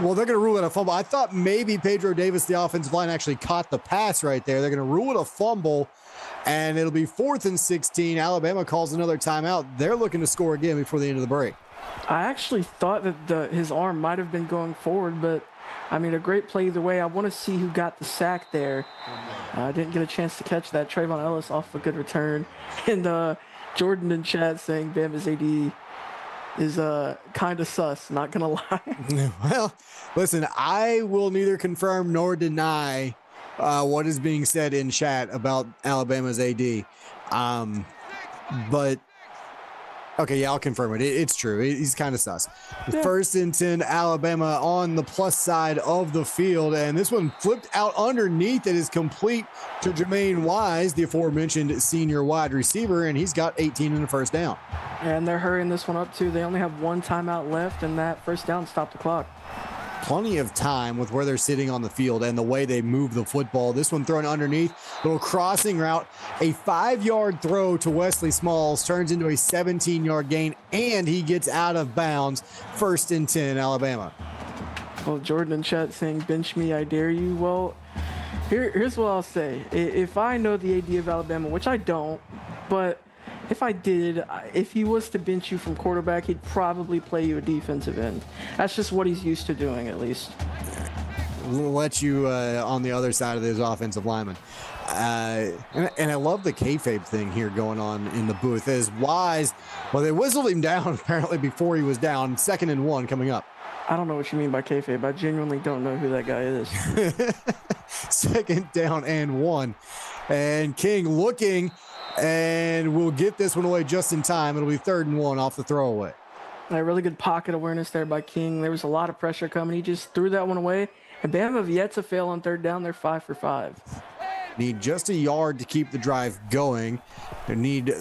S3: well, they're going to rule it a fumble. I thought maybe Pedro Davis, the offensive line, actually caught the pass right there. They're going to rule it a fumble, and it'll be 4th and 16. Alabama calls another timeout. They're looking to score again before the end of the break.
S4: I actually thought that his arm might have been going forward, but I mean, a great play either way. I want to see who got the sack there. I didn't get a chance to catch that. Trayvon Ellis off a good return. And Jordan in chat saying Bama's AD is kind of sus, not gonna lie.
S3: Well, listen, I will neither confirm nor deny what is being said in chat about Alabama's AD. But okay, yeah, I'll confirm it. It's true. He's kind of sus.
S4: Yeah.
S3: 1st and 10, Alabama on the plus side of the field, and this one flipped out underneath. It is complete to Jermaine Wise, the aforementioned senior wide receiver, and he's got 18 in the 1st down.
S4: And they're hurrying this one up too. They only have 1 timeout left, and that 1st down stopped the clock.
S3: Plenty of time with where they're sitting on the field and the way they move the football. This one thrown underneath, little crossing route, a 5-yard throw to Wesley Smalls turns into a 17-yard gain, and he gets out of bounds. 1st and 10, Alabama.
S4: Well, Jordan in chat saying, bench me, I dare you. Well, here's what I'll say. If I know the AD of Alabama, which I don't, but if I did, if he was to bench you from quarterback, he'd probably play you a defensive end. That's just what he's used to doing, at least.
S3: We'll let you on the other side of those offensive linemen. And I love the kayfabe thing here going on in the booth. As Wise, well, they whistled him down apparently before he was down. 2nd and 1 coming up.
S4: I don't know what you mean by kayfabe. I genuinely don't know who that guy is.
S3: 2nd down and 1. And King looking, and we'll get this one away just in time. It'll be 3rd and 1 off the throwaway.
S4: A really good pocket awareness there by King. There was a lot of pressure coming. He just threw that one away. And Bama have yet to fail on 3rd down. They're 5 for 5.
S3: Need just a yard to keep the drive going. They need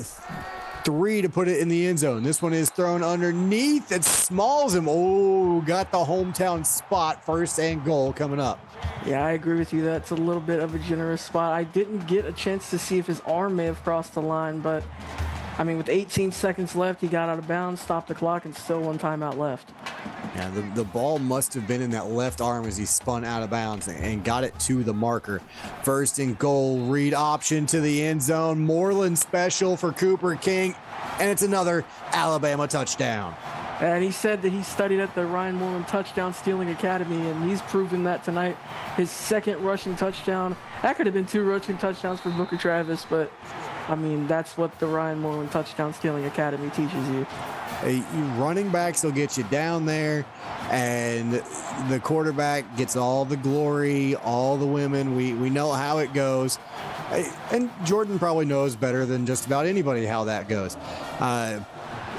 S3: 3 to put it in the end zone. This one is thrown underneath. It smalls him. Oh, got the hometown spot. 1st and goal coming up.
S4: Yeah, I agree with you. That's a little bit of a generous spot. I didn't get a chance to see if his arm may have crossed the line, but I mean, with 18 seconds left, he got out of bounds, stopped the clock, and still 1 timeout left.
S3: Yeah, the ball must have been in that left arm as he spun out of bounds and got it to the marker. First and goal, read option to the end zone. Moreland special for Cooper King, and it's another Alabama touchdown.
S4: And he said that he studied at the Ryan Moreland Touchdown Stealing Academy, and he's proven that tonight. His second rushing touchdown. That could have been 2 rushing touchdowns for Booker Travis, but, I mean, that's what the Ryan Moreland Touchdown Stealing Academy teaches you.
S3: Running backs will get you down there, and the quarterback gets all the glory, all the women. We know how it goes. And Jordan probably knows better than just about anybody how that goes.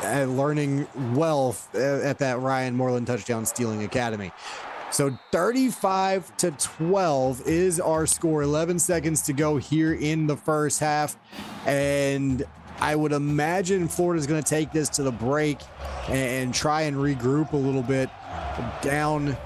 S3: Learning well at that Ryan Moreland Touchdown Stealing Academy. So 35-12 is our score. 11 seconds to go here in the first half. And I would imagine Florida's going to take this to the break and try and regroup a little bit, down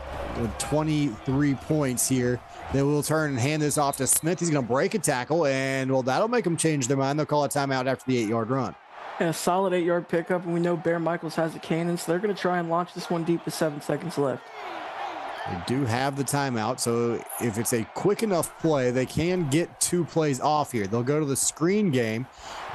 S3: with 23 points here. Then we'll turn and hand this off to Smith. He's going to break a tackle, and, well, that'll make them change their mind. They'll call a timeout after the 8-yard run.
S4: Yeah, a solid 8-yard pickup, and we know Bear Michaels has a cannon, so they're going to try and launch this one deep with 7 seconds left.
S3: They do have the timeout, so if it's a quick enough play, they can get 2 plays off here. They'll go to the screen game,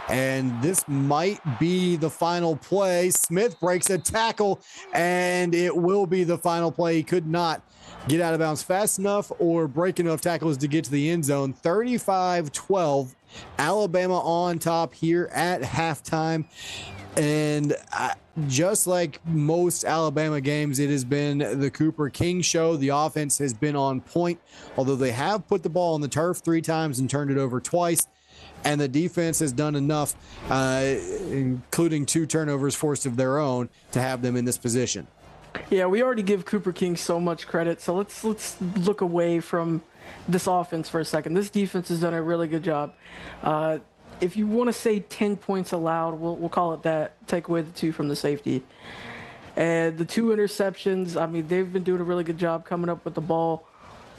S3: and this might be the final play. Smith breaks a tackle, and it will be the final play. He could not get out of bounds fast enough or break enough tackles to get to the end zone. 35-12, Alabama on top here at halftime. And just like most Alabama games, it has been the Cooper King show. The offense has been on point, although they have put the ball on the turf 3 times and turned it over twice. And the defense has done enough, including 2 turnovers forced of their own, to have them in this position.
S4: Yeah, we already give Cooper King so much credit, so let's look away from this offense for a second. This defense has done a really good job. If you want to say 10 points allowed, we'll call it that. Take away the 2 from the safety. And the 2 interceptions, I mean, they've been doing a really good job coming up with the ball,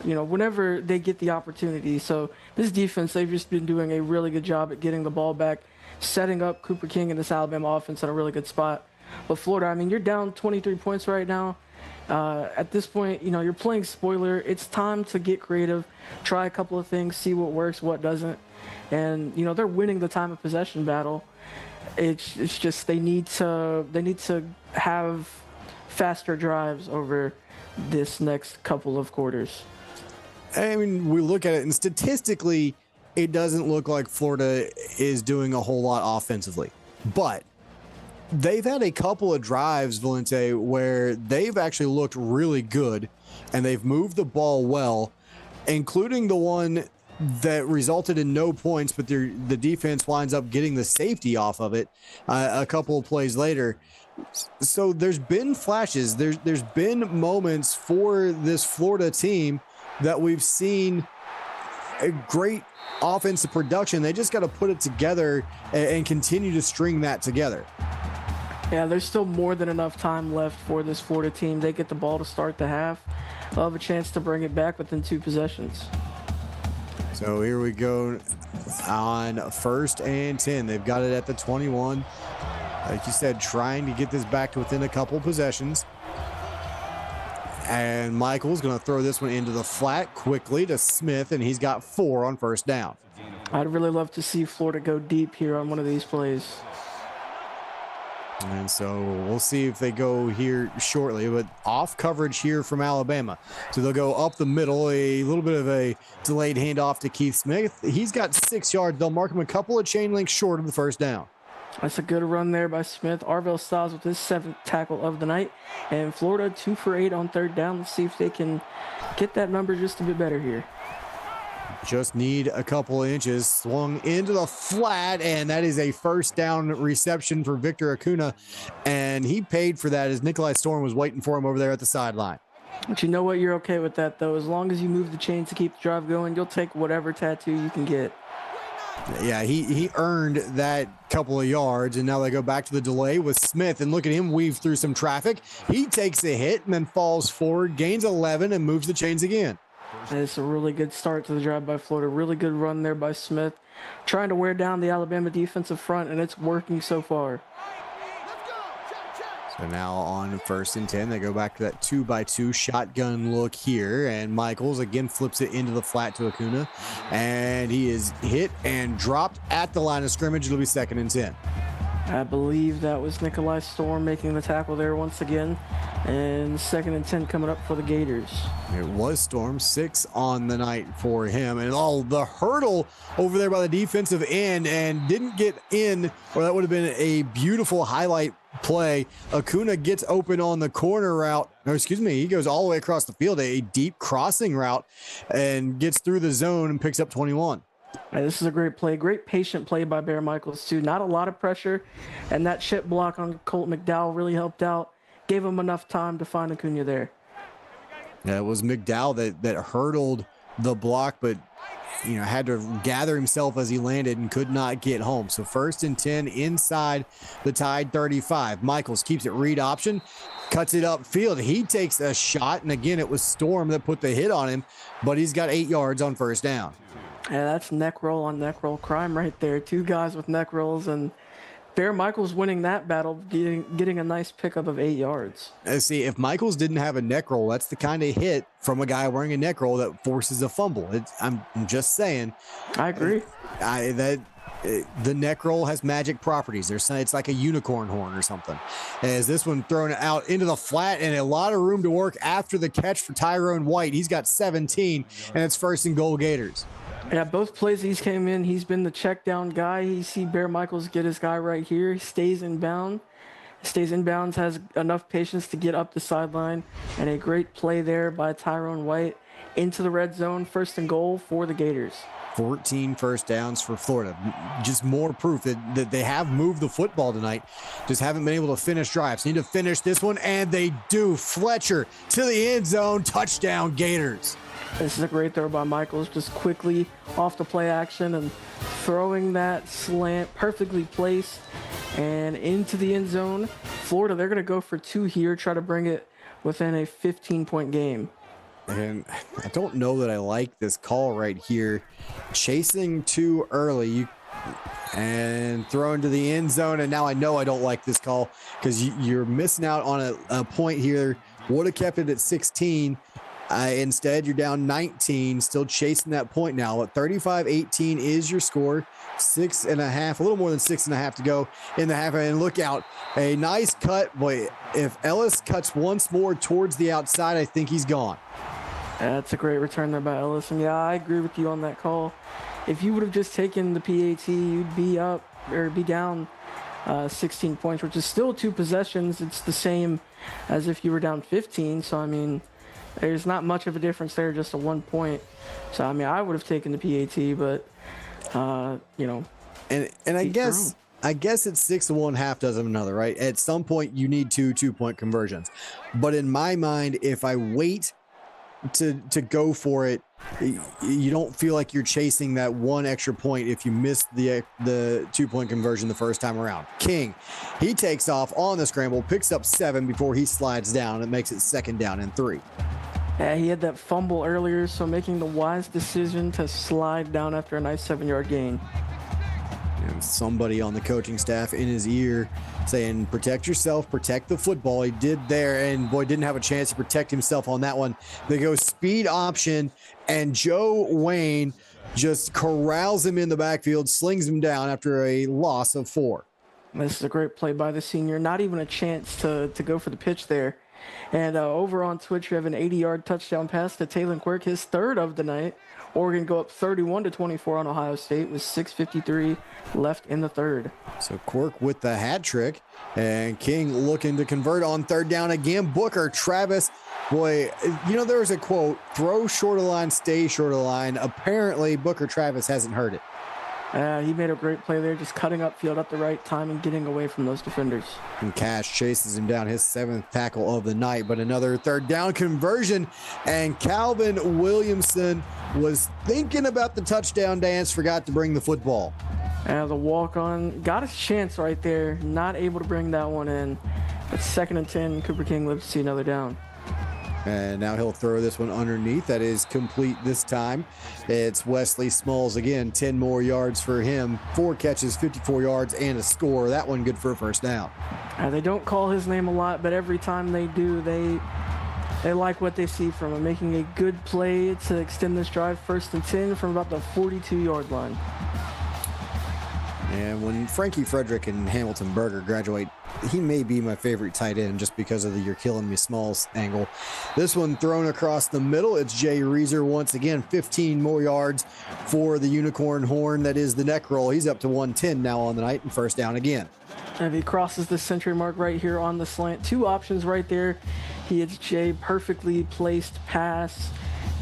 S4: you know, whenever they get the opportunity. So this defense, they've just been doing a really good job at getting the ball back, setting up Cooper King and this Alabama offense in a really good spot. But Florida, I mean, you're down 23 points right now. At this point, you know, you're playing spoiler. It's time to get creative, try a couple of things, see what works, what doesn't. And, you know, they're winning the time of possession battle. It's just they need to have faster drives over this next couple of quarters.
S3: I mean, we look at it, and statistically, it doesn't look like Florida is doing a whole lot offensively. But they've had a couple of drives, Valente, where they've actually looked really good, and they've moved the ball well, including the one that resulted in no points, but the defense winds up getting the safety off of it a couple of plays later. So there's been flashes. There's been moments for this Florida team that we've seen a great offensive production. They just got to put it together and continue to string that together.
S4: Yeah, there's still more than enough time left for this Florida team. They get the ball to start the half. They'll have a chance to bring it back within 2 possessions.
S3: So here we go on 1st and 10. They've got it at the 21. Like you said, trying to get this back to within a couple possessions. And Michael's going to throw this one into the flat quickly to Smith, and he's got 4 on 1st down.
S4: I'd really love to see Florida go deep here on one of these plays.
S3: And so we'll see if they go here shortly, but off coverage here from Alabama. So they'll go up the middle, a little bit of a delayed handoff to Keith Smith. He's got 6 yards. They'll mark him a couple of chain links short of the 1st down.
S4: That's a good run there by Smith. Arvell Styles with his 7th tackle of the night. And Florida 2 for 8 on 3rd down. Let's see if they can get that number just a bit better here.
S3: Just need a couple of inches. Swung into the flat, and that is a 1st down reception for Victor Acuna. And he paid for that as Nikolai Storm was waiting for him over there at the sideline.
S4: But you know what? You're okay with that, though. As long as you move the chains to keep the drive going, you'll take whatever tattoo you can get.
S3: Yeah, he earned that couple of yards, and now they go back to the delay with Smith, and look at him weave through some traffic. He takes a hit and then falls forward, gains 11, and moves the chains again.
S4: And it's a really good start to the drive by Florida. Really good run there by Smith, trying to wear down the Alabama defensive front, and it's working so far.
S3: So now on 1st and 10, they go back to that 2x2 shotgun look here, and Michaels again flips it into the flat to Acuna, and he is hit and dropped at the line of scrimmage. It'll be 2nd and 10.
S4: I believe that was Nikolai Storm making the tackle there once again, and 2nd and 10 coming up for the Gators.
S3: It was Storm, 6 on the night for him, and the hurdle over there by the defensive end and didn't get in, or that would have been a beautiful highlight play. Acuna gets open on the corner route, he goes all the way across the field, a deep crossing route, and gets through the zone and picks up 21.
S4: This is a great play, great patient play by Bear Michaels too. Not a lot of pressure, and that chip block on Colt McDowell really helped out. Gave him enough time to find Acuna there.
S3: Yeah, it was McDowell that hurdled the block, but had to gather himself as he landed and could not get home. So 1st and 10 inside the Tide 35. Michaels keeps it read option, cuts it upfield. He takes a shot, and again, it was Storm that put the hit on him, but he's got 8 yards on 1st down.
S4: Yeah, that's neck roll on neck roll crime right there. 2 guys with neck rolls, and Bear Michaels winning that battle, getting a nice pickup of 8 yards.
S3: See, if Michaels didn't have a neck roll, that's the kind of hit from a guy wearing a neck roll that forces a fumble. I'm just saying.
S4: I agree.
S3: The neck roll has magic properties. It's like a unicorn horn or something. As this one thrown out into the flat, and a lot of room to work after the catch for Tyrone White. He's got 17, and it's 1st and goal Gators.
S4: Yeah, both plays he's came in, he's been the check down guy. You see Bear Michaels get his guy right here. He stays in bounds, has enough patience to get up the sideline, and a great play there by Tyrone White into the red zone. 1st and goal for the Gators.
S3: 14 first downs for Florida. Just more proof that they have moved the football tonight. Just haven't been able to finish drives. Need to finish this one, and they do. Fletcher to the end zone. Touchdown, Gators.
S4: This is a great throw by Michaels, just quickly off the play action and throwing that slant perfectly placed and into the end zone. Florida, they're going to go for 2 here, try to bring it within a 15-point game.
S3: And I don't know that I like this call right here. Chasing too early and thrown to the end zone. And now I know I don't like this call because you're missing out on a point here. Would have kept it at 16. Instead, you're down 19, still chasing that point now. At 35-18 is your score. 6.5, a little more than 6.5 to go in the half. And look out, a nice cut. Boy, if Ellis cuts once more towards the outside, I think he's gone.
S4: That's a great return there by Ellis. And yeah, I agree with you on that call. If you would have just taken the PAT, you'd be up or be down 16 points, which is still 2 possessions. It's the same as if you were down 15. So, I mean, there's not much of a difference there, just a 1 point. So, I mean, I would have taken the PAT, but,
S3: And I guess it's 6 of one, half dozen of another, right? At some point, you need 2 2-point conversions. But in my mind, if I wait to go for it, you don't feel like you're chasing that 1 extra point if you miss the 2-point conversion the first time around. King, he takes off on the scramble, picks up 7 before he slides down. It makes it 2nd down and 3.
S4: Yeah, he had that fumble earlier, so making the wise decision to slide down after a nice 7-yard gain.
S3: And somebody on the coaching staff in his ear saying, protect yourself, protect the football. He did there, and boy, didn't have a chance to protect himself on that one. They go speed option, and Joe Wayne just corrals him in the backfield, slings him down after a loss of 4.
S4: This is a great play by the senior. Not even a chance to go for the pitch there. And over on Twitch, we have an 80-yard touchdown pass to Taylor Quirk, his 3rd of the night. Oregon go up 31-24 on Ohio State with 6:53 left in the 3rd.
S3: So Quirk with the hat trick, and King looking to convert on 3rd down again. Booker, Travis, boy, there was a quote, throw short of the line, stay short of the line. Apparently, Booker Travis hasn't heard it.
S4: He made a great play there, just cutting upfield at the right time and getting away from those defenders.
S3: And Cash chases him down, his 7th tackle of the night, but another 3rd down conversion. And Calvin Williamson was thinking about the touchdown dance, forgot to bring the football.
S4: The walk-on got his chance right there, not able to bring that one in. But 2nd and 10, Cooper King lives to see another down.
S3: And now he'll throw this one underneath. That is complete this time. It's Wesley Smalls again, 10 more yards for him. 4 catches, 54 yards, and a score. That one good for a first down.
S4: They don't call his name a lot, but every time they do, they like what they see from him, making a good play to extend this drive. 1st and 10 from about the 42-yard line.
S3: And when Frankie Frederick and Hamilton Berger graduate, he may be my favorite tight end just because of the "you're killing me" Smalls angle. This one thrown across the middle. It's Jay Reeser once again, 15 more yards for the unicorn horn. That is the neck roll. He's up to 110 now on the night, and first down again.
S4: And he crosses the century mark right here on the slant. 2 options right there. He hits Jay, perfectly placed pass,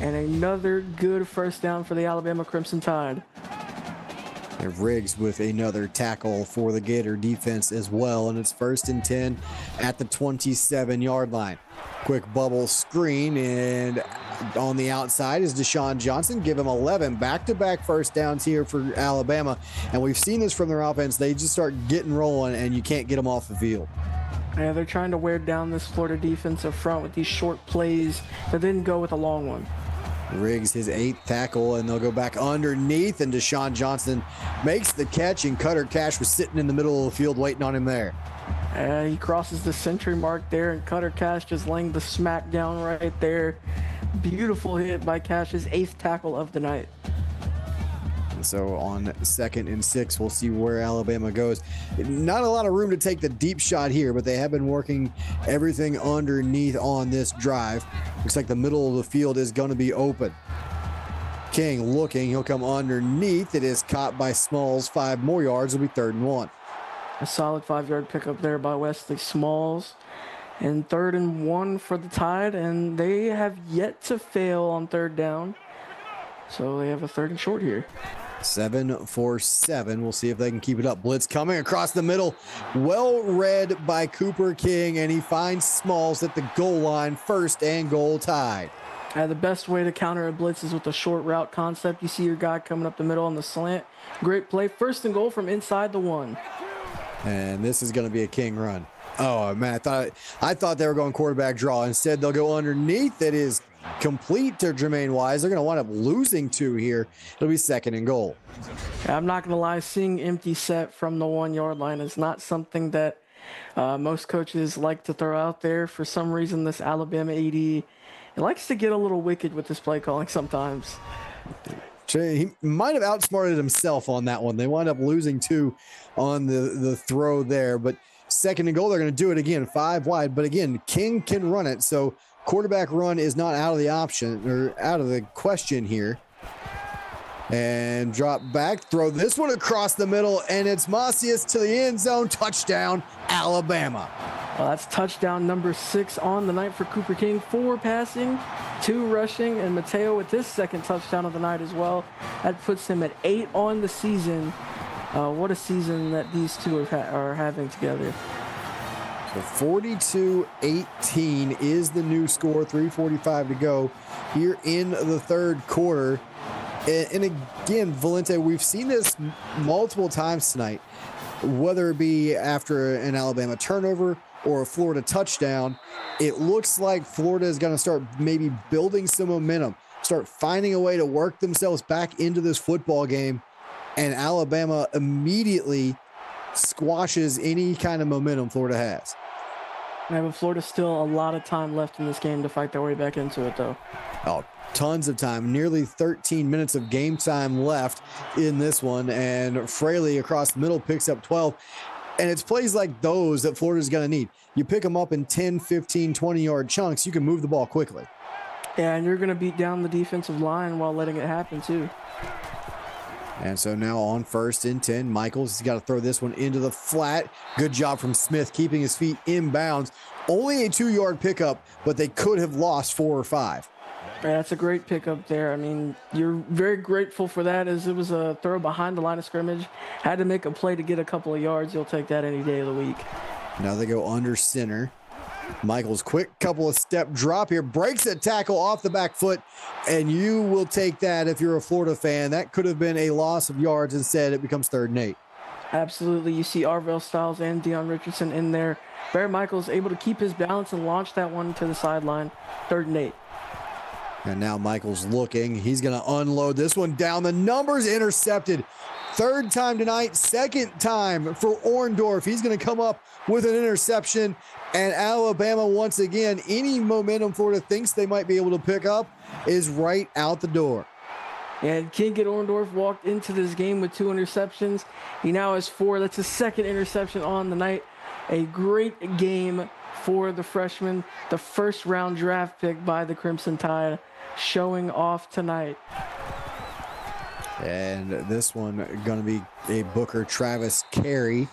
S4: and another good first down for the Alabama Crimson Tide.
S3: And Riggs with another tackle for the Gator defense as well, and it's 1st and 10 at the 27-yard line. Quick bubble screen, and on the outside is Deshaun Johnson. Give him 11 back-to-back first downs here for Alabama, and we've seen this from their offense. They just start getting rolling, and you can't get them off the field.
S4: Yeah, they're trying to wear down this Florida defensive front with these short plays, but then go with a long one.
S3: Riggs his 8th tackle, and they'll go back underneath, and Deshaun Johnson makes the catch, and Cutter Cash was sitting in the middle of the field waiting on him there.
S4: He crosses the century mark there, and Cutter Cash just laying the smack down right there. Beautiful hit by Cash's 8th tackle of the night.
S3: So on 2nd and 6, we'll see where Alabama goes. Not a lot of room to take the deep shot here, but they have been working everything underneath on this drive. Looks like the middle of the field is going to be open. King looking, he'll come underneath. It is caught by Smalls. 5 more yards, it'll be 3rd and 1.
S4: A solid 5-yard pickup there by Wesley Smalls. And 3rd and 1 for the Tide, and they have yet to fail on 3rd down. So they have a 3rd and short here.
S3: 7-for-7. We'll see if they can keep it up. Blitz coming across the middle. Well read by Cooper King, and he finds Smalls at the goal line. 1st and goal Tide.
S4: The best way to counter a blitz is with a short route concept. You see your guy coming up the middle on the slant. Great play. 1st and goal from inside the 1.
S3: And this is going to be a King run. Oh, man, I thought they were going quarterback draw. Instead, they'll go underneath. It is complete to Jermaine Wise. They're going to wind up losing 2 here. It'll be 2nd and goal.
S4: I'm not going to lie. Seeing empty set from the 1-yard line is not something that most coaches like to throw out there. For some reason, this Alabama AD likes to get a little wicked with this play calling sometimes.
S3: He might have outsmarted himself on that one. They wind up losing 2 on the throw there, but 2nd and goal, they're going to do it again, 5 wide. But again, King can run it, so quarterback run is not out of the option or out of the question here. And drop back, throw this one across the middle, and it's Macias to the end zone. Touchdown, Alabama.
S4: Well, that's touchdown number 6 on the night for Cooper King. 4 passing, 2 rushing, and Mateo with his 2nd touchdown of the night as well. That puts him at 8 on the season. What a season that these two are having together.
S3: So 42-18 is the new score. 3:45 to go here in the 3rd quarter. And again, Valente, we've seen this multiple times tonight, whether it be after an Alabama turnover or a Florida touchdown. It looks like Florida is going to start maybe building some momentum, start finding a way to work themselves back into this football game, and Alabama immediately squashes any kind of momentum Florida has.
S4: Yeah, but Florida's still a lot of time left in this game to fight their way back into it, though.
S3: Oh, tons of time. Nearly 13 minutes of game time left in this one, and Fraley across the middle picks up 12. And it's plays like those that Florida's going to need. You pick them up in 10, 15, 20-yard chunks, you can move the ball quickly.
S4: Yeah, and you're going to beat down the defensive line while letting it happen, too.
S3: And so now on 1st and 10, Michaels has got to throw this one into the flat. Good job from Smith keeping his feet inbounds. Only a 2-yard pickup, but they could have lost 4 or 5.
S4: Yeah, that's a great pickup there. I mean, you're very grateful for that, as it was a throw behind the line of scrimmage. Had to make a play to get a couple of yards. You'll take that any day of the week.
S3: Now they go under center. Michaels, quick couple of step drop here, breaks a tackle off the back foot, and you will take that if you're a Florida fan. That could have been a loss of yards. Instead, it becomes 3rd and 8.
S4: Absolutely. You see Arvell Styles and Deion Richardson in there. Bear Michaels able to keep his balance and launch that one to the sideline. 3rd and 8.
S3: And now Michaels looking. He's going to unload this one down. The numbers intercepted. 3rd time tonight, 2nd time for Orndorff. He's going to come up with an interception. And Alabama, once again, any momentum Florida thinks they might be able to pick up is right out the door.
S4: And Kincaid Orndorff walked into this game with 2 interceptions. He now has 4. That's his 2nd interception on the night. A great game for the freshman. The 1st round draft pick by the Crimson Tide showing off tonight.
S3: And this one going to be a Booker Travis carry.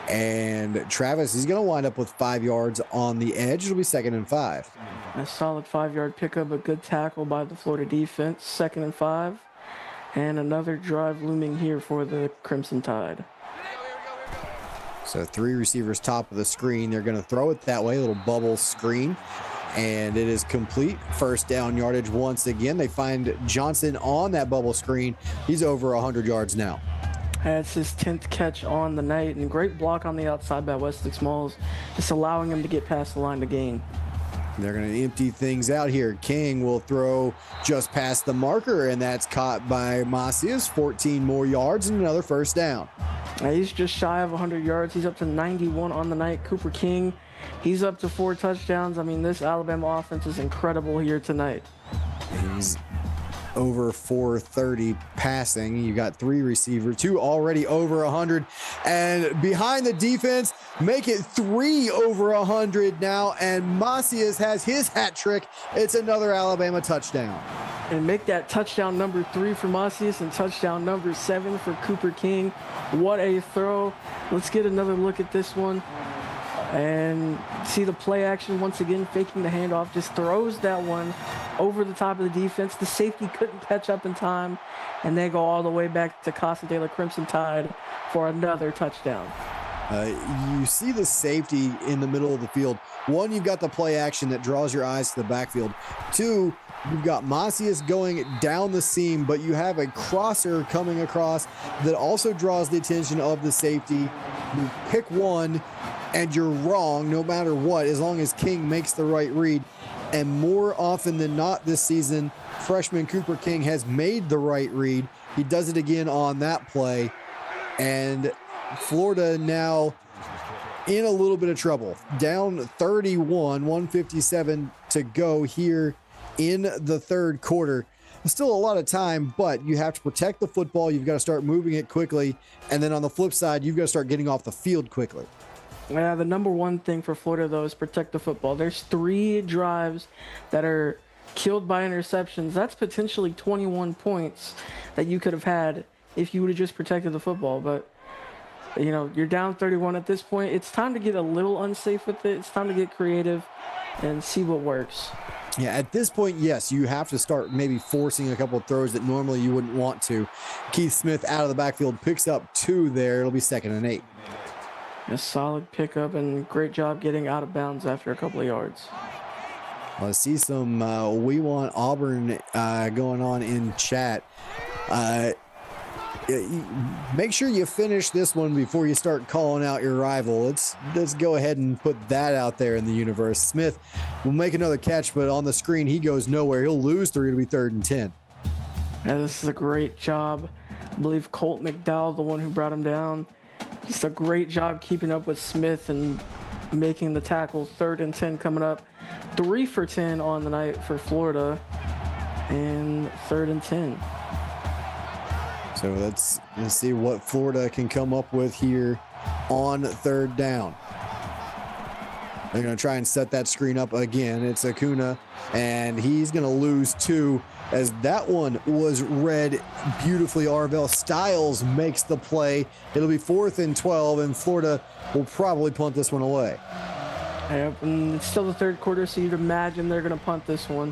S3: And Travis is going to wind up with 5 yards on the edge. It'll be 2nd and 5.
S4: A solid 5-yard pickup, a good tackle by the Florida defense. 2nd and 5. And another drive looming here for the Crimson Tide.
S3: So 3 receivers top of the screen. They're going to throw it that way, a little bubble screen. And it is complete. 1st down yardage once again. They find Johnson on that bubble screen. He's over 100 yards now.
S4: That's his 10th catch on the night. And great block on the outside by Wesley Smalls. Just allowing him to get past the line to gain.
S3: They're going to empty things out here. King will throw just past the marker, and that's caught by Macias. 14 more yards and another 1st down.
S4: He's just shy of 100 yards. He's up to 91 on the night. Cooper King, he's up to 4 touchdowns. I mean, this Alabama offense is incredible here tonight.
S3: He's over 430 passing. You got 3 receivers, 2 already over 100, and behind the defense, make it 3 over 100 now. And Macias has his hat trick. It's another Alabama touchdown.
S4: And make that touchdown number 3 for Macias and touchdown number 7 for Cooper King. What a throw. Let's get another look at this one. And see the play action once again, faking the handoff, just throws that one over the top of the defense. The safety couldn't catch up in time, and they go all the way back to Casa de la Crimson Tide for another touchdown.
S3: You see the safety in the middle of the field. 1, you've got the play action that draws your eyes to the backfield. 2, you've got Macias going down the seam, but you have a crosser coming across that also draws the attention of the safety. You pick one, and you're wrong no matter what, as long as King makes the right read. And more often than not this season, freshman Cooper King has made the right read. He does it again on that play. And Florida now in a little bit of trouble. Down 31, 157 to go here in the 3rd quarter. Still a lot of time, but you have to protect the football. You've got to start moving it quickly. And then on the flip side, you've got to start getting off the field quickly.
S4: Yeah, the number 1 thing for Florida, though, is protect the football. There's 3 drives that are killed by interceptions. That's potentially 21 points that you could have had if you would have just protected the football. But, you know, you're down 31 at this point. It's time to get a little unsafe with it. It's time to get creative and see what works.
S3: Yeah, at this point, yes, you have to start maybe forcing a couple of throws that normally you wouldn't want to. Keith Smith out of the backfield picks up 2 there. It'll be 2nd and 8.
S4: A solid pickup and great job getting out of bounds after a couple of yards.
S3: I see some We Want Auburn going on in chat. Make sure you finish this one before you start calling out your rival. Let's go ahead and put that out there in the universe. Smith will make another catch, but on the screen he goes nowhere. He'll lose 3. It'll be 3rd and 10.
S4: Yeah, this is a great job. I believe Colt McDowell, the one who brought him down. Just a great job keeping up with Smith and making the tackle. 3rd and 10 coming up. 3 for 10 on the night for Florida. And 3rd and 10.
S3: So let's see what Florida can come up with here on 3rd down. They're going to try and set that screen up again. It's Acuna, and he's going to lose 2 as that one was read beautifully. Arvell Styles makes the play. It'll be 4th and 12, and Florida will probably punt this one away.
S4: Yep, and it's still the 3rd quarter, so you'd imagine they're going to punt this one.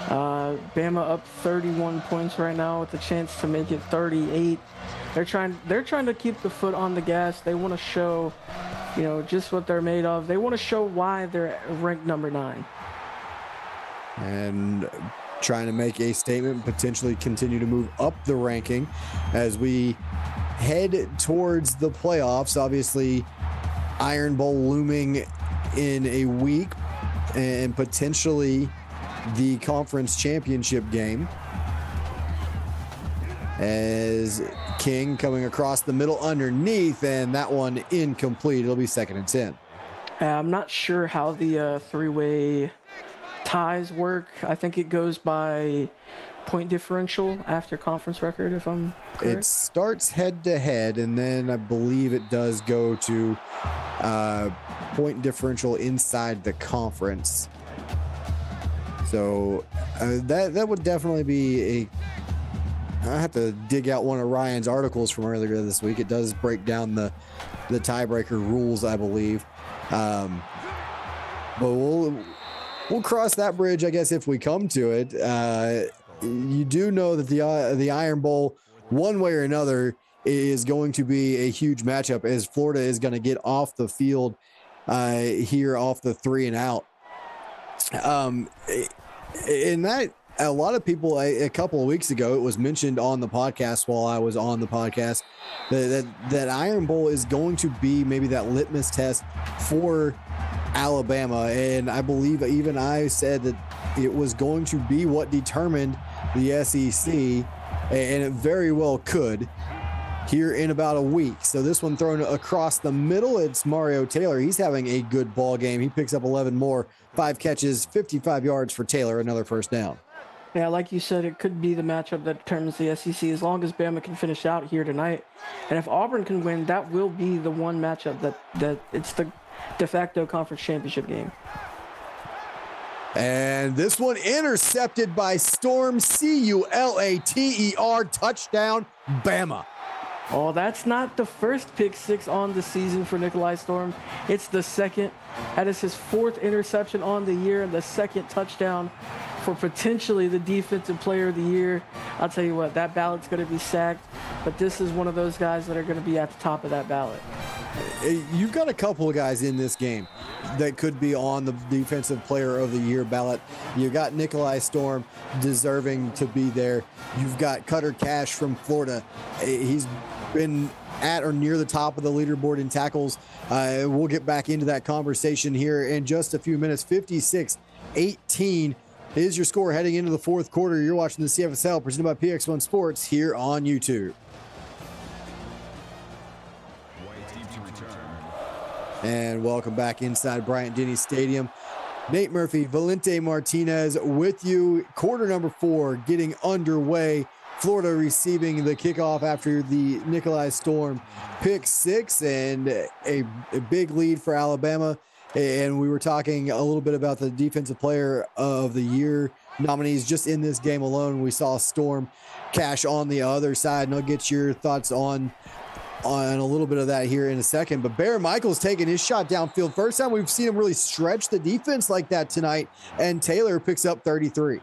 S4: Bama up 31 points right now with a chance to make it 38. They're trying to keep the foot on the gas. They want to show, you know, just what they're made of. They want to show why they're ranked number 9.
S3: And trying to make a statement, potentially continue to move up the ranking as we head towards the playoffs. Obviously, Iron Bowl looming in a week, and potentially the conference championship game, as King coming across the middle underneath, and that one incomplete. It'll be 2nd and 10.
S4: I'm not sure how the three-way ties work. I think it goes by point differential after conference record, if I'm correct.
S3: It starts head to head, and then I believe it does go to point differential inside the conference. So that would definitely be I have to dig out one of Ryan's articles from earlier this week. It does break down the tiebreaker rules, I believe. But we'll cross that bridge, I guess, if we come to it. You do know that the Iron Bowl, one way or another, is going to be a huge matchup, as Florida is going to get off the field here off the 3 and out. In that, a lot of people a couple of weeks ago, it was mentioned on the podcast while I was on the podcast that Iron Bowl is going to be maybe that litmus test for Alabama. And I believe even I said that it was going to be what determined the SEC, and it very well could here in about a week. So this one thrown across the middle, it's Mario Taylor. He's having a good ball game. He picks up 11 more, 5 catches, 55 yards for Taylor, another first down.
S4: Yeah, like you said, it could be the matchup that determines the SEC, as long as Bama can finish out here tonight. And if Auburn can win, that will be the one matchup that it's the de facto conference championship game.
S3: And this one intercepted by Storm, Culater, touchdown, Bama.
S4: Oh, that's not the first pick six on the season for Nikolai Storm. It's the second. That is his 4th interception on the year and the 2nd touchdown for potentially the defensive player of the year. I'll tell you what, that ballot's going to be sacked, but this is one of those guys that are going to be at the top of that ballot.
S3: You've got a couple of guys in this game that could be on the defensive player of the year ballot. You've got Nikolai Storm deserving to be there. You've got Cutter Cash from Florida. He's been at or near the top of the leaderboard in tackles. We'll get back into that conversation here in just a few minutes. 56-18 is your score heading into the 4th quarter. You're watching the CFSL presented by PX1 Sports here on YouTube. And welcome back inside Bryant-Denny Stadium. Nate Murphy, Valente Martinez with you. Quarter number 4 getting underway. Florida receiving the kickoff after the Nikolai Storm pick 6, and a big lead for Alabama. And we were talking a little bit about the defensive player of the year nominees just in this game alone. We saw Storm Cash on the other side, and I'll get your thoughts on a little bit of that here in a second. But Bear Michaels taking his shot downfield. First time we've seen him really stretch the defense like that tonight, and Taylor picks up 33.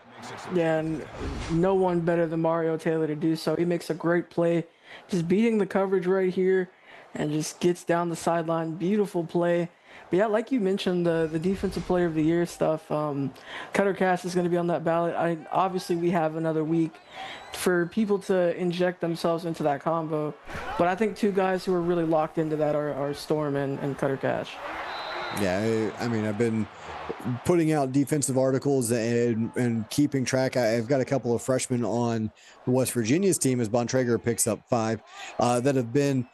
S4: Yeah, and no one better than Mario Taylor to do so. He makes a great play, just beating the coverage right here and just gets down the sideline. Beautiful play. But yeah, like you mentioned, the defensive player of the year stuff, Cutter Cash is going to be on that ballot. Obviously, we have another week for people to inject themselves into that combo. But I think 2 guys who are really locked into that are Storm and Cutter Cash.
S3: Yeah, I mean, I've been putting out defensive articles and keeping track. I've got a couple of freshmen on West Virginia's team as Bontrager picks up 5 that have been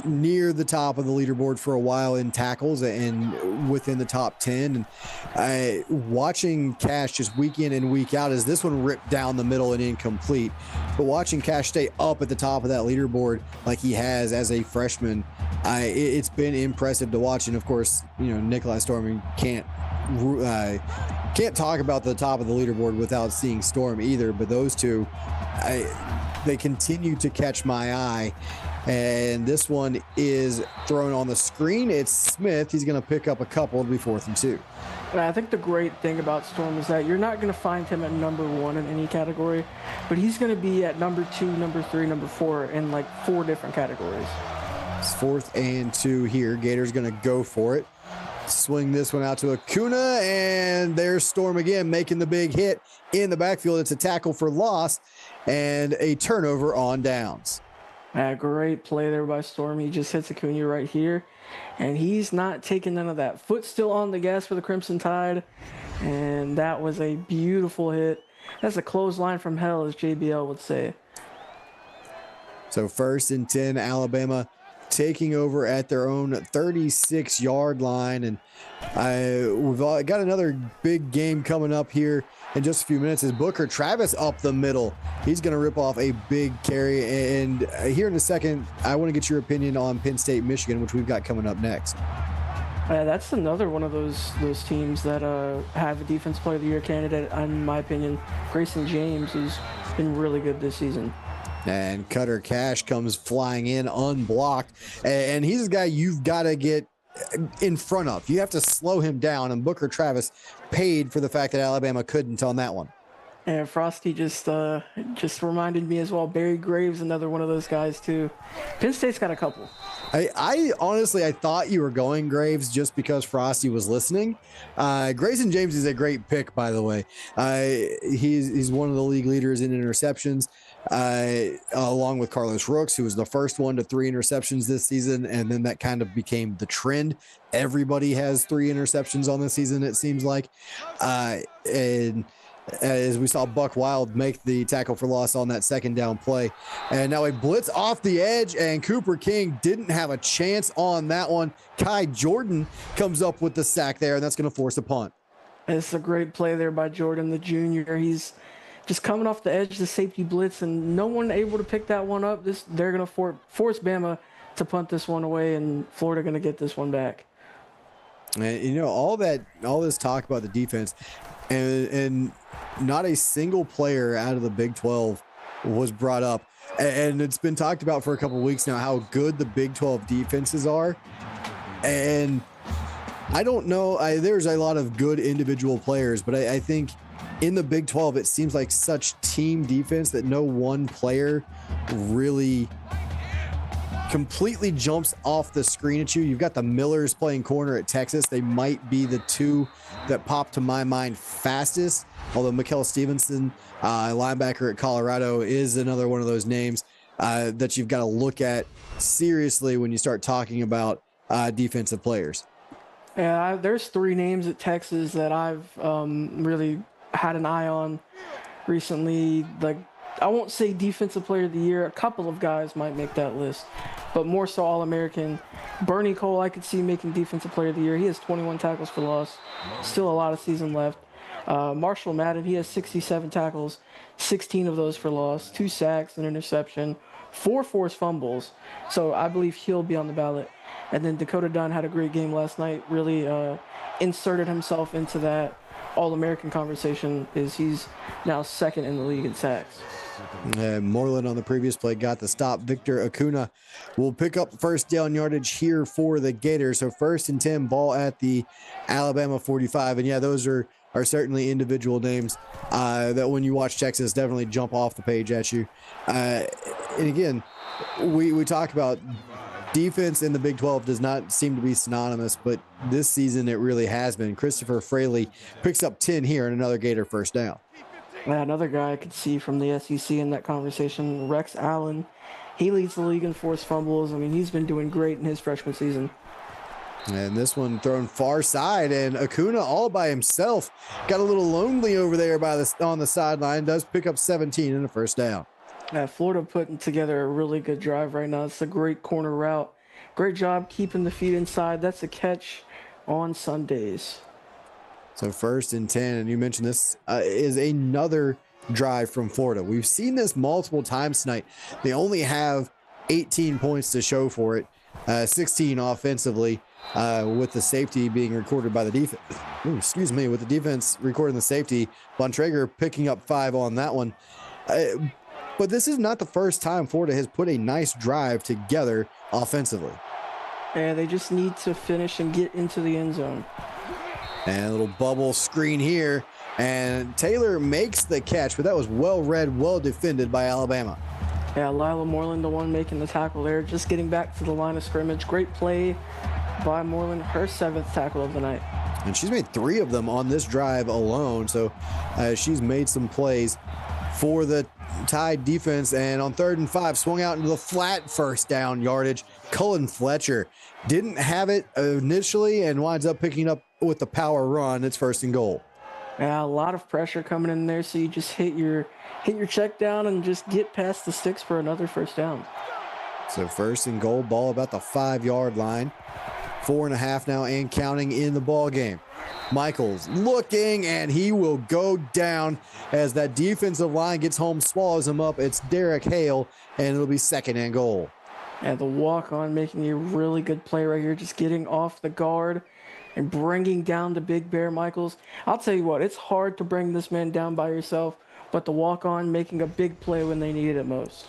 S3: near the top of the leaderboard for a while in tackles and within the top 10. And watching Cash just week in and week out, as this one ripped down the middle and incomplete, but watching Cash stay up at the top of that leaderboard like he has as a freshman, it's been impressive to watch. And of course, Nikolai Storm can't talk about the top of the leaderboard without seeing Storm either, but those two, they continue to catch my eye. And this one is thrown on the screen. It's Smith. He's going to pick up a couple. It'll be 4th and 2.
S4: I think the great thing about Storm is that you're not going to find him at number 1 in any category, but he's going to be at number 2, number 3, number 4 in like 4 different categories.
S3: It's 4th and 2 here. Gator's going to go for it. Swing this one out to Acuna, and there's Storm again making the big hit in the backfield. It's a tackle for loss and a turnover on downs.
S4: Great play there by Storm. He just hits Acuna right here, and he's not taking none of that. Foot still on the gas for the Crimson Tide, and that was a beautiful hit. That's a clothesline from hell, as JBL would say.
S3: So 1st and 10, Alabama taking over at their own 36-yard line. And we've got another big game coming up here in just a few minutes. Is Booker Travis up the middle? He's going to rip off a big carry. And here in a second, I want to get your opinion on Penn State, Michigan, which we've got coming up next.
S4: That's another one of those teams that have a Defense Player of the Year candidate, in my opinion. Grayson James has been really good this season.
S3: And Cutter Cash comes flying in unblocked. And he's a guy you've got to get in front of. You have to slow him down. And Booker Travis paid for the fact that Alabama couldn't on that one.
S4: And Frosty just reminded me as well. Barry Graves, another one of those guys too. Penn State's got a couple.
S3: I honestly, I thought you were going Graves just because Frosty was listening. Grayson James is a great pick, by the way. He's one of the league leaders in interceptions, along with Carlos Rooks, who was the first one to 3 interceptions this season, and then that kind of became the trend. Everybody has 3 interceptions on this season, it seems like. And as we saw Buck Wild make the tackle for loss on that 2nd down play. And now a blitz off the edge, and Cooper King didn't have a chance on that one. Kai Jordan comes up with the sack there, and that's going to force a punt.
S4: It's a great play there by Jordan, the junior. He's just coming off the edge of the safety blitz, and no one able to pick that one up. They're going to force Bama to punt this one away, and Florida going to get this one back.
S3: And, you know, all this talk about the defense, and not a single player out of the Big 12 was brought up. And it's been talked about for a couple of weeks now how good the Big 12 defenses are. And I don't know, there's a lot of good individual players, but I think in the Big 12, it seems like such team defense that no one player really completely jumps off the screen at you. You've got the Millers playing corner at Texas. They might be the 2 that pop to my mind fastest, although Mikael Stevenson, linebacker at Colorado, is another one of those names that you've got to look at seriously when you start talking about defensive players.
S4: Yeah, there's 3 names at Texas that I've really had an eye on recently. Like, I won't say Defensive Player of the Year. A couple of guys might make that list, but more so All-American. Bernie Cole, I could see making Defensive Player of the Year. He has 21 tackles for loss. Still a lot of season left. Marshall Madden, he has 67 tackles, 16 of those for loss, 2 sacks, an interception, 4 forced fumbles. So I believe he'll be on the ballot. And then Dakota Dunn had a great game last night, really inserted himself into that All-American conversation. He's now 2nd in the league in sacks.
S3: Moreland on the previous play got the stop. Victor Acuna will pick up 1st down yardage here for the Gators. So 1st and 10, ball at the Alabama 45. And yeah, those are certainly individual names that when you watch Texas definitely jump off the page at you. And again, we talk about defense in the Big 12 does not seem to be synonymous, but this season it really has been. Christopher Fraley picks up 10 here and another Gator 1st down.
S4: Another guy I could see from the SEC in that conversation, Rex Allen. He leads the league in forced fumbles. I mean, he's been doing great in his freshman season.
S3: And this one thrown far side, and Acuna all by himself. Got a little lonely over there on the sideline. Does pick up 17 and a 1st down.
S4: Florida putting together a really good drive right now. It's a great corner route. Great job keeping the feet inside. That's a catch on Sundays.
S3: So 1st and 10, and you mentioned this is another drive from Florida. We've seen this multiple times tonight. They only have 18 points to show for it, 16 offensively, with the safety being recorded by the defense. With the defense recording the safety. Bontrager picking up 5 on that one. But this is not the first time Florida has put a nice drive together offensively.
S4: And they just need to finish and get into the end zone.
S3: And a little bubble screen here. And Taylor makes the catch, but that was well read, well defended by Alabama.
S4: Yeah, Lila Moreland, the one making the tackle there, just getting back to the line of scrimmage. Great play by Moreland, her 7th tackle of the night.
S3: And she's made 3 of them on this drive alone. So she's made some plays for the Tide defense, and on 3rd and 5, swung out into the flat first down yardage. Cullen Fletcher didn't have it initially and winds up picking up with the power run. It's 1st and goal.
S4: Yeah, a lot of pressure coming in there, so you just hit your check down and just get past the sticks for another 1st down.
S3: So 1st and goal, ball about the 5-yard line. 4.5 now and counting in the ball game. Michaels looking, and he will go down as that defensive line gets home, swallows him up. It's Derek Hale, and it'll be 2nd and goal.
S4: And the walk-on making a really good play right here, just getting off the guard and bringing down the big bear Michaels. I'll tell you what, it's hard to bring this man down by yourself, but the walk-on making a big play when they needed it most.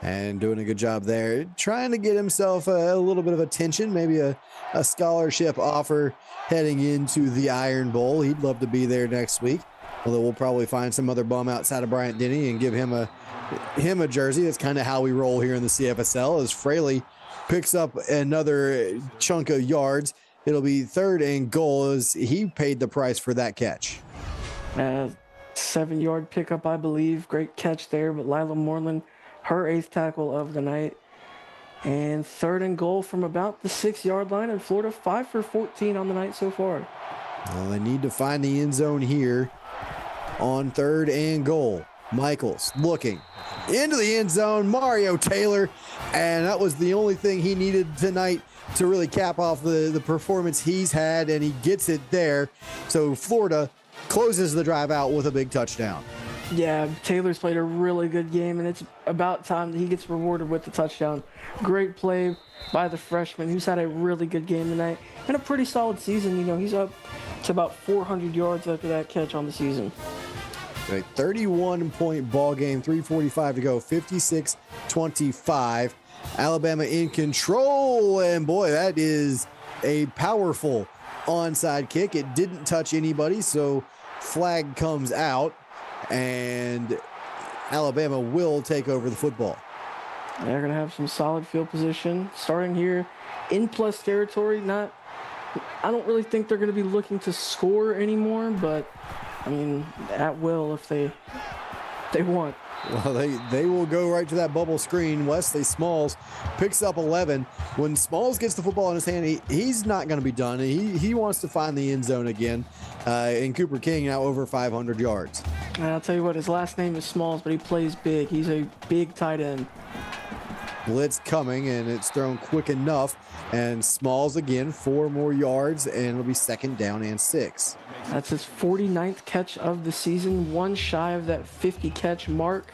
S3: And doing a good job there, trying to get himself a little bit of attention, maybe a scholarship offer heading into the Iron Bowl. He'd love to be there next week, although we'll probably find some other bum outside of Bryant Denny and give him a jersey. That's kind of how we roll here in the CFSL, as Fraley picks up another chunk of yards. It'll be 3rd and goal as he paid the price for that catch.
S4: 7-yard pickup, I believe. Great catch there, but Lila Moreland, her 8th tackle of the night. And 3rd and goal from about the 6-yard line, and Florida 5 for 14 on the night so far.
S3: Well, they need to find the end zone here on 3rd and goal. Michaels looking into the end zone. Mario Taylor, and that was the only thing he needed tonight to really cap off the performance he's had, and he gets it there. So Florida closes the drive out with a big touchdown.
S4: Yeah, Taylor's played a really good game, and it's about time that he gets rewarded with the touchdown. Great play by the freshman, who's had a really good game tonight and a pretty solid season. You know, he's up to about 400 yards after that catch on the season.
S3: A 31-point ball game, 3:45 to go, 56-25. Alabama in control, and boy, that is a powerful onside kick. It didn't touch anybody, so flag comes out, and Alabama will take over the football.
S4: They're going to have some solid field position starting here in plus territory. I don't really think they're going to be looking to score anymore, but I mean, at will if they want.
S3: Well, they will go right to that bubble screen. Wesley Smalls picks up 11. When Smalls gets the football in his hand, he's not going to be done. He wants to find the end zone again. And Cooper King now over 500 yards.
S4: And I'll tell you what, his last name is Smalls, but he plays big. He's a big tight end.
S3: Blitz coming, and it's thrown quick enough. And Smalls again, 4 more yards, and it'll be 2nd down and 6.
S4: That's his 49th catch of the season, one shy of that 50 catch mark.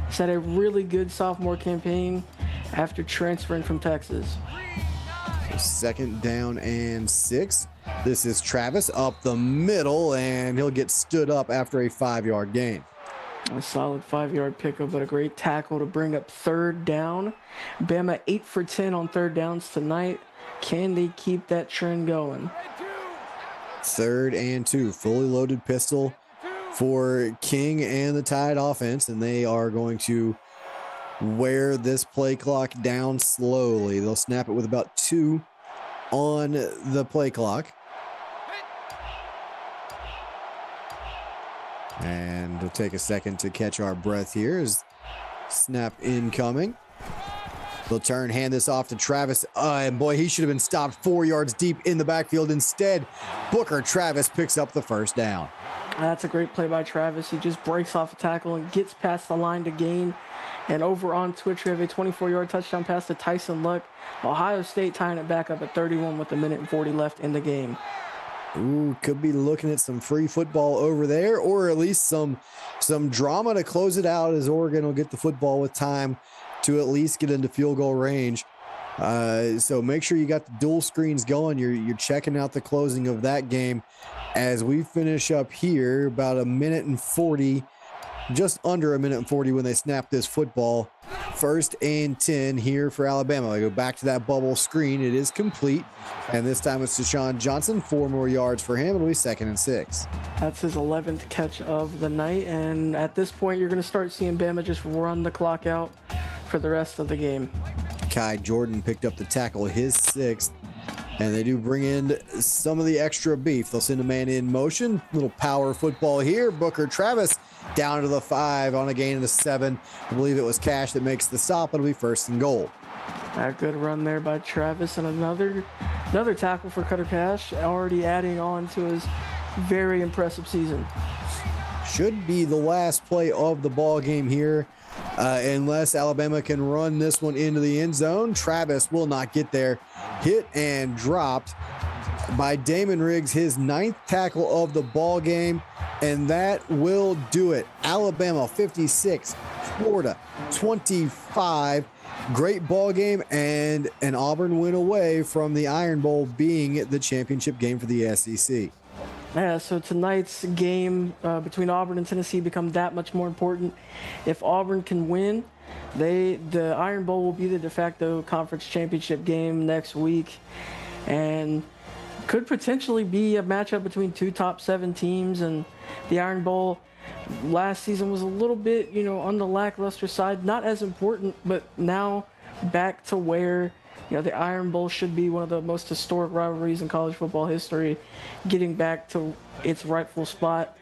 S4: He's had a really good sophomore campaign after transferring from Texas.
S3: 2nd down and 6. This is Travis up the middle, and he'll get stood up after a 5-yard gain.
S4: A solid 5-yard pickup, but a great tackle to bring up 3rd down. Bama 8 for 10 on 3rd downs tonight. Can they keep that trend going?
S3: 3rd and 2, fully loaded pistol for King and the Tide offense, and they are going to wear this play clock down slowly. They'll snap it with about 2 on the play clock. And we'll take a second to catch our breath here as snap incoming. They'll turn, hand this off to Travis. And boy, he should have been stopped 4 yards deep in the backfield. Instead, Booker Travis picks up the 1st down.
S4: That's a great play by Travis. He just breaks off a tackle and gets past the line to gain. And over on Twitch, we have a 24-yard touchdown pass to Tyson Luck. Ohio State tying it back up at 31 with 1:40 left in the game.
S3: Ooh, could be looking at some free football over there, or at least some drama to close it out as Oregon will get the football with time to at least get into field goal range. So make sure you got the dual screens going. You're checking out the closing of that game as we finish up here about 1:40, just under 1:40 when they snap this football. 1st and 10 here for Alabama. I go back to that bubble screen. It is complete. And this time it's Deshaun Johnson. 4 more yards for him. It'll be 2nd and 6.
S4: That's his 11th catch of the night. And at this point, you're going to start seeing Bama just run the clock out for the rest of the game.
S3: Kai Jordan picked up the tackle, his 6th. And they do bring in some of the extra beef. They'll send a man in motion. Little power football here. Booker Travis down to the 5 on a gain of the 7. I believe it was Cash that makes the stop. It'll be 1st and goal.
S4: A good run there by Travis, and another tackle for Cutter Cash, already adding on to his very impressive season.
S3: Should be the last play of the ball game here, unless Alabama can run this one into the end zone. Travis will not get there. Hit and dropped by Damon Riggs, his 9th tackle of the ball game, and that will do it. Alabama 56, Florida 25. Great ball game, and an Auburn win away from the Iron Bowl being the championship game for the SEC.
S4: Yeah, so tonight's game between Auburn and Tennessee become that much more important. If Auburn can win, the Iron Bowl will be the de facto conference championship game next week, and could potentially be a matchup between 2 top 7 teams. And the Iron Bowl last season was a little bit, on the lackluster side, not as important, but now back to where, the Iron Bowl should be one of the most historic rivalries in college football history, getting back to its rightful spot.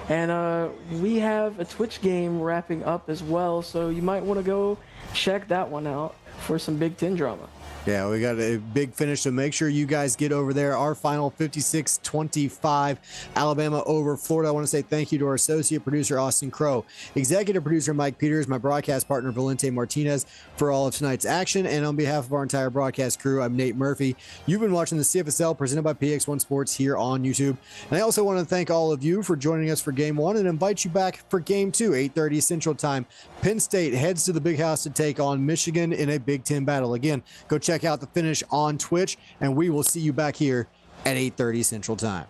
S4: And we have a Twitch game wrapping up as well, so you might want to go check that one out for some Big Ten drama.
S3: Yeah, we got a big finish, so make sure you guys get over there. Our final 56-25, Alabama over Florida. I want to say thank you to our associate producer, Austin Crow, executive producer, Mike Peters, my broadcast partner, Valente Martinez, for all of tonight's action. And on behalf of our entire broadcast crew, I'm Nate Murphy. You've been watching the CFSL presented by PX1 Sports here on YouTube. And I also want to thank all of you for joining us for Game 1 and invite you back for Game 2, 8:30 Central Time. Penn State heads to the Big House to take on Michigan in a Big Ten battle. Again, go check out the finish on Twitch, and we will see you back here at 8:30 Central Time.